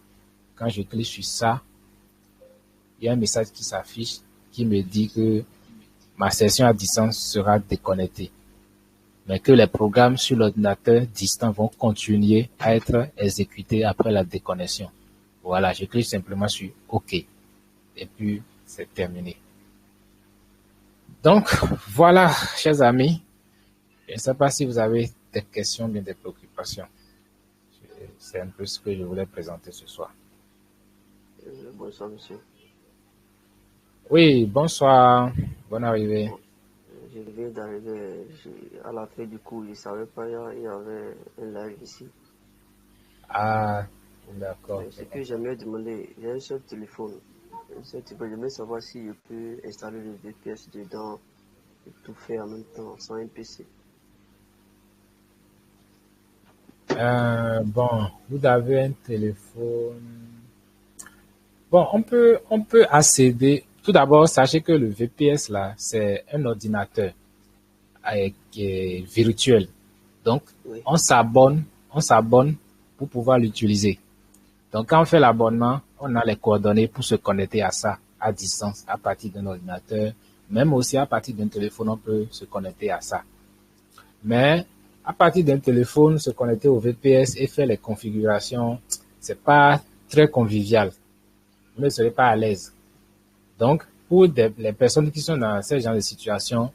[SPEAKER 1] Quand je clique sur ça, il y a un message qui s'affiche qui me dit que ma session à distance sera déconnectée. Mais que les programmes sur l'ordinateur distant vont continuer à être exécutés après la déconnexion. Voilà, je clique simplement sur OK. Et puis, c'est terminé. Donc, voilà, chers amis. Je ne sais pas si vous avez des questions, bien des préoccupations. C'est un peu ce que je voulais présenter ce soir.
[SPEAKER 4] Bonsoir, monsieur.
[SPEAKER 1] Oui, bonsoir. Bonne arrivée.
[SPEAKER 4] Je viens d'arriver à la fin du cours. Je ne savais pas qu'il y avait un live ici.
[SPEAKER 1] Ah, d'accord.
[SPEAKER 4] Ce que j'aimerais demander, j'ai un seul téléphone. J'aimerais savoir si je peux installer le VPS dedans et tout faire en même temps sans un PC.
[SPEAKER 1] Bon, vous avez un téléphone. Bon, on peut accéder. Tout d'abord, sachez que le VPS là, c'est un ordinateur qui est virtuel. Donc,
[SPEAKER 4] Oui.
[SPEAKER 1] on s'abonne pour pouvoir l'utiliser. Donc, quand on fait l'abonnement, on a les coordonnées pour se connecter à ça à distance, à partir d'un ordinateur. Même aussi à partir d'un téléphone, on peut se connecter à ça. Mais à partir d'un téléphone, se connecter au VPS et faire les configurations, c'est pas très convivial. Vous ne serez pas à l'aise. Donc, pour les personnes qui sont dans ce genre de situation,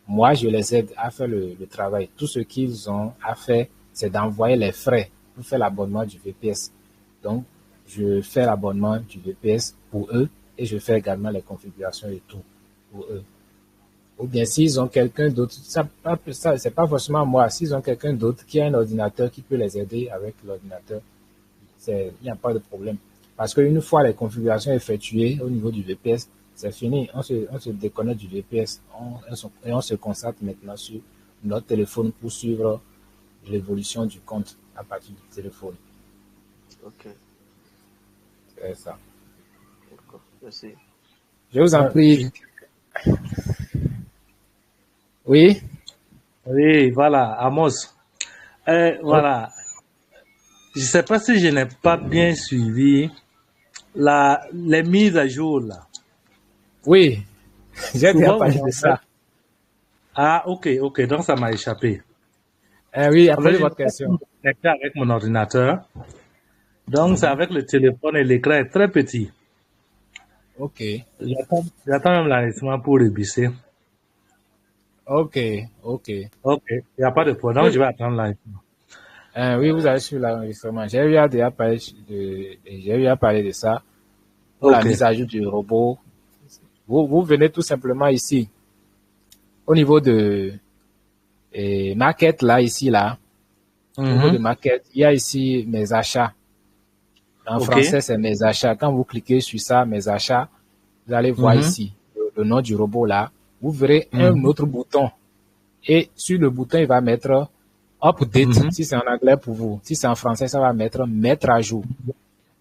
[SPEAKER 1] moi, je les aide à faire le travail. Tout ce qu'ils ont à faire, c'est d'envoyer les frais pour faire l'abonnement du VPS. Donc, je fais l'abonnement du VPS pour eux et je fais également les configurations et tout. pour eux. Ou bien s'ils ont quelqu'un d'autre, ça c'est pas forcément moi, s'ils ont quelqu'un d'autre qui a un ordinateur qui peut les aider avec l'ordinateur, il n'y a pas de problème. Parce qu'une fois les configurations effectuées au niveau du VPS, c'est fini, on se déconnecte du VPS et on se concentre maintenant sur notre téléphone pour suivre l'évolution du compte à partir du téléphone.
[SPEAKER 4] Ok,
[SPEAKER 1] C'est ça.
[SPEAKER 4] d'accord. Merci.
[SPEAKER 1] Je vous en prie. Oui,
[SPEAKER 2] Oui, voilà, Amos. Voilà. Je sais pas si je n'ai pas bien suivi les mises à jour là.
[SPEAKER 1] oui, j'ai déjà
[SPEAKER 2] Souvent,
[SPEAKER 1] parlé
[SPEAKER 2] vous
[SPEAKER 1] de
[SPEAKER 2] en faites.
[SPEAKER 1] ça.
[SPEAKER 2] Ah, ok, donc ça m'a échappé.
[SPEAKER 1] Oui,
[SPEAKER 2] Alors,
[SPEAKER 1] posez
[SPEAKER 2] je n'ai
[SPEAKER 1] votre
[SPEAKER 2] pas pu me
[SPEAKER 1] question.
[SPEAKER 2] connecter avec mon ordinateur. Donc, c'est
[SPEAKER 1] Mhm.
[SPEAKER 2] avec le téléphone et l'écran est très petit.
[SPEAKER 1] Ok,
[SPEAKER 2] J'attends même l'enregistrement pour le bisser.
[SPEAKER 1] ok, ok.
[SPEAKER 2] Ok, il n'y a pas de problème. Donc, je vais attendre l'enregistrement.
[SPEAKER 1] Oui, vous avez su l'enregistrement. J'ai eu à parler de ça pour la
[SPEAKER 2] Ok.
[SPEAKER 1] mise à jour du robot. Vous venez tout simplement ici, au niveau de Market, là, ici, là, au niveau de
[SPEAKER 2] Mhm.
[SPEAKER 1] Market, il y a ici mes achats. En
[SPEAKER 2] Ok.
[SPEAKER 1] français, c'est mes achats. Quand vous cliquez sur ça, mes achats, vous allez voir
[SPEAKER 2] Mhm.
[SPEAKER 1] ici le nom du robot là. Vous verrez un
[SPEAKER 2] Mhm.
[SPEAKER 1] autre bouton. Et sur le bouton, il va mettre Update,
[SPEAKER 2] Mhm.
[SPEAKER 1] si c'est en anglais pour vous. Si c'est en français, ça va mettre à jour. Mais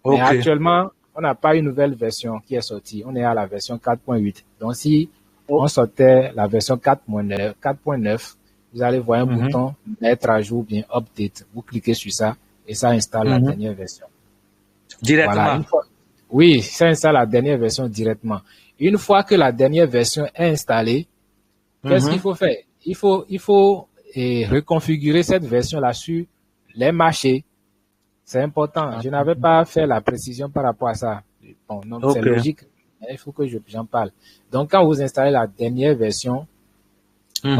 [SPEAKER 2] Ok.
[SPEAKER 1] actuellement, on n'a pas une nouvelle version qui est sortie. On est à la version 4.8. Donc, si
[SPEAKER 2] Oh.
[SPEAKER 1] on sortait la version 4.9, vous allez voir un
[SPEAKER 2] Mhm.
[SPEAKER 1] bouton mettre à jour, bien update. Vous cliquez sur ça et ça installe la
[SPEAKER 2] Mhm.
[SPEAKER 1] dernière version. Voilà.
[SPEAKER 2] Directement.
[SPEAKER 1] Oui, ça installe la dernière version directement. Une fois que la dernière version est installée, qu'est-ce qu'il
[SPEAKER 2] Mhm.
[SPEAKER 1] faut faire? Il faut reconfigurer cette version-là sur les marchés. C'est important.
[SPEAKER 2] Ah,
[SPEAKER 1] Je n'avais pas fait la précision par rapport à ça. Bon, non, c'est
[SPEAKER 2] ok.
[SPEAKER 1] logique, mais il faut que j'en parle. Donc, quand vous installez la dernière version,
[SPEAKER 2] Mhm.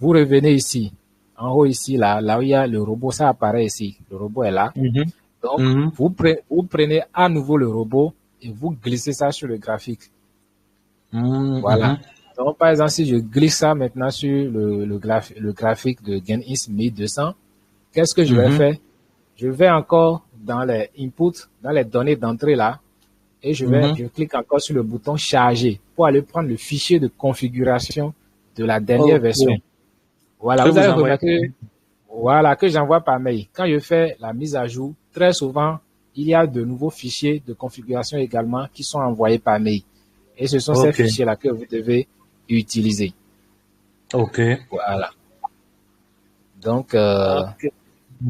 [SPEAKER 1] vous revenez ici, en haut ici, là où il y a le robot, ça apparaît ici. Le robot est là.
[SPEAKER 2] Mhm.
[SPEAKER 1] Donc,
[SPEAKER 2] Mhm.
[SPEAKER 1] vous prenez à nouveau le robot et vous glissez ça sur le graphique.
[SPEAKER 2] Mhm.
[SPEAKER 1] Voilà.
[SPEAKER 2] Mhm.
[SPEAKER 1] Donc, par exemple, si je glisse ça maintenant sur le graphique de GainX 1200, qu'est-ce que je vais
[SPEAKER 2] Mhm.
[SPEAKER 1] faire? Je vais encore dans les inputs, dans les données d'entrée là, et
[SPEAKER 2] Mhm.
[SPEAKER 1] je clique encore sur le bouton charger pour aller prendre le fichier de configuration de la dernière
[SPEAKER 2] Ok.
[SPEAKER 1] version. Voilà,
[SPEAKER 2] Que
[SPEAKER 1] vous
[SPEAKER 2] vous
[SPEAKER 1] allez
[SPEAKER 2] envoyez.
[SPEAKER 1] remarquer, voilà, que j'envoie par mail. Quand je fais la mise à jour, très souvent, il y a de nouveaux fichiers de configuration également qui sont envoyés par mail. Et ce sont ces
[SPEAKER 2] Ok.
[SPEAKER 1] fichiers-là que vous devez utiliser.
[SPEAKER 2] Ok.
[SPEAKER 1] Voilà. Donc,
[SPEAKER 2] Ok.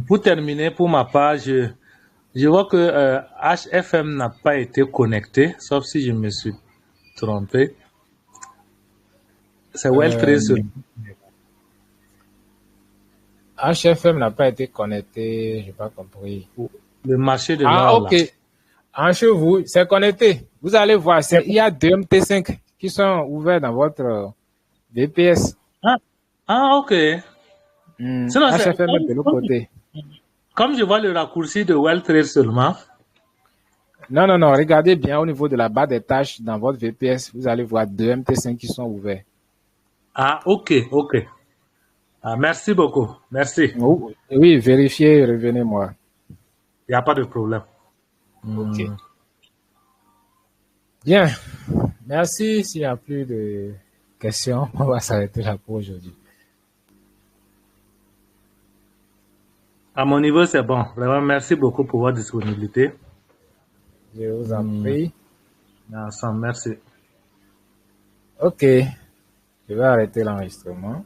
[SPEAKER 2] Pour terminer, pour ma part, je vois que HFM n'a pas été connecté, sauf si je me suis trompé. C'est
[SPEAKER 1] euh,
[SPEAKER 2] Well13 sur
[SPEAKER 1] HFM n'a pas été connecté, j'ai pas compris.
[SPEAKER 2] le marché de
[SPEAKER 1] Ah,
[SPEAKER 2] l'or
[SPEAKER 1] ok.
[SPEAKER 2] là.
[SPEAKER 1] En chez vous, c'est connecté. Vous allez voir, il y a deux MT5 qui sont ouverts dans votre VPS.
[SPEAKER 2] Ah, ah, ok. Sinon,
[SPEAKER 1] HFM est de l'autre côté.
[SPEAKER 2] comme je vois le raccourci de Well13 seulement.
[SPEAKER 1] Non, non, non. Regardez bien au niveau de la barre des tâches dans votre VPS. Vous allez voir deux MT5 qui sont ouverts.
[SPEAKER 2] Ah, ok, ok. Ah, merci beaucoup. Merci.
[SPEAKER 1] Oh, oui, vérifiez, revenez-moi.
[SPEAKER 2] Il n'y a pas de problème.
[SPEAKER 1] Ok.
[SPEAKER 2] Hmm.
[SPEAKER 1] Bien. Merci. S'il n'y a plus de questions, on va s'arrêter là pour aujourd'hui.
[SPEAKER 2] À mon niveau, c'est bon. Vraiment, merci beaucoup pour votre disponibilité.
[SPEAKER 1] Je vous en
[SPEAKER 2] Hmm.
[SPEAKER 1] prie.
[SPEAKER 2] Ensemble, merci.
[SPEAKER 1] Ok. Je vais arrêter l'enregistrement.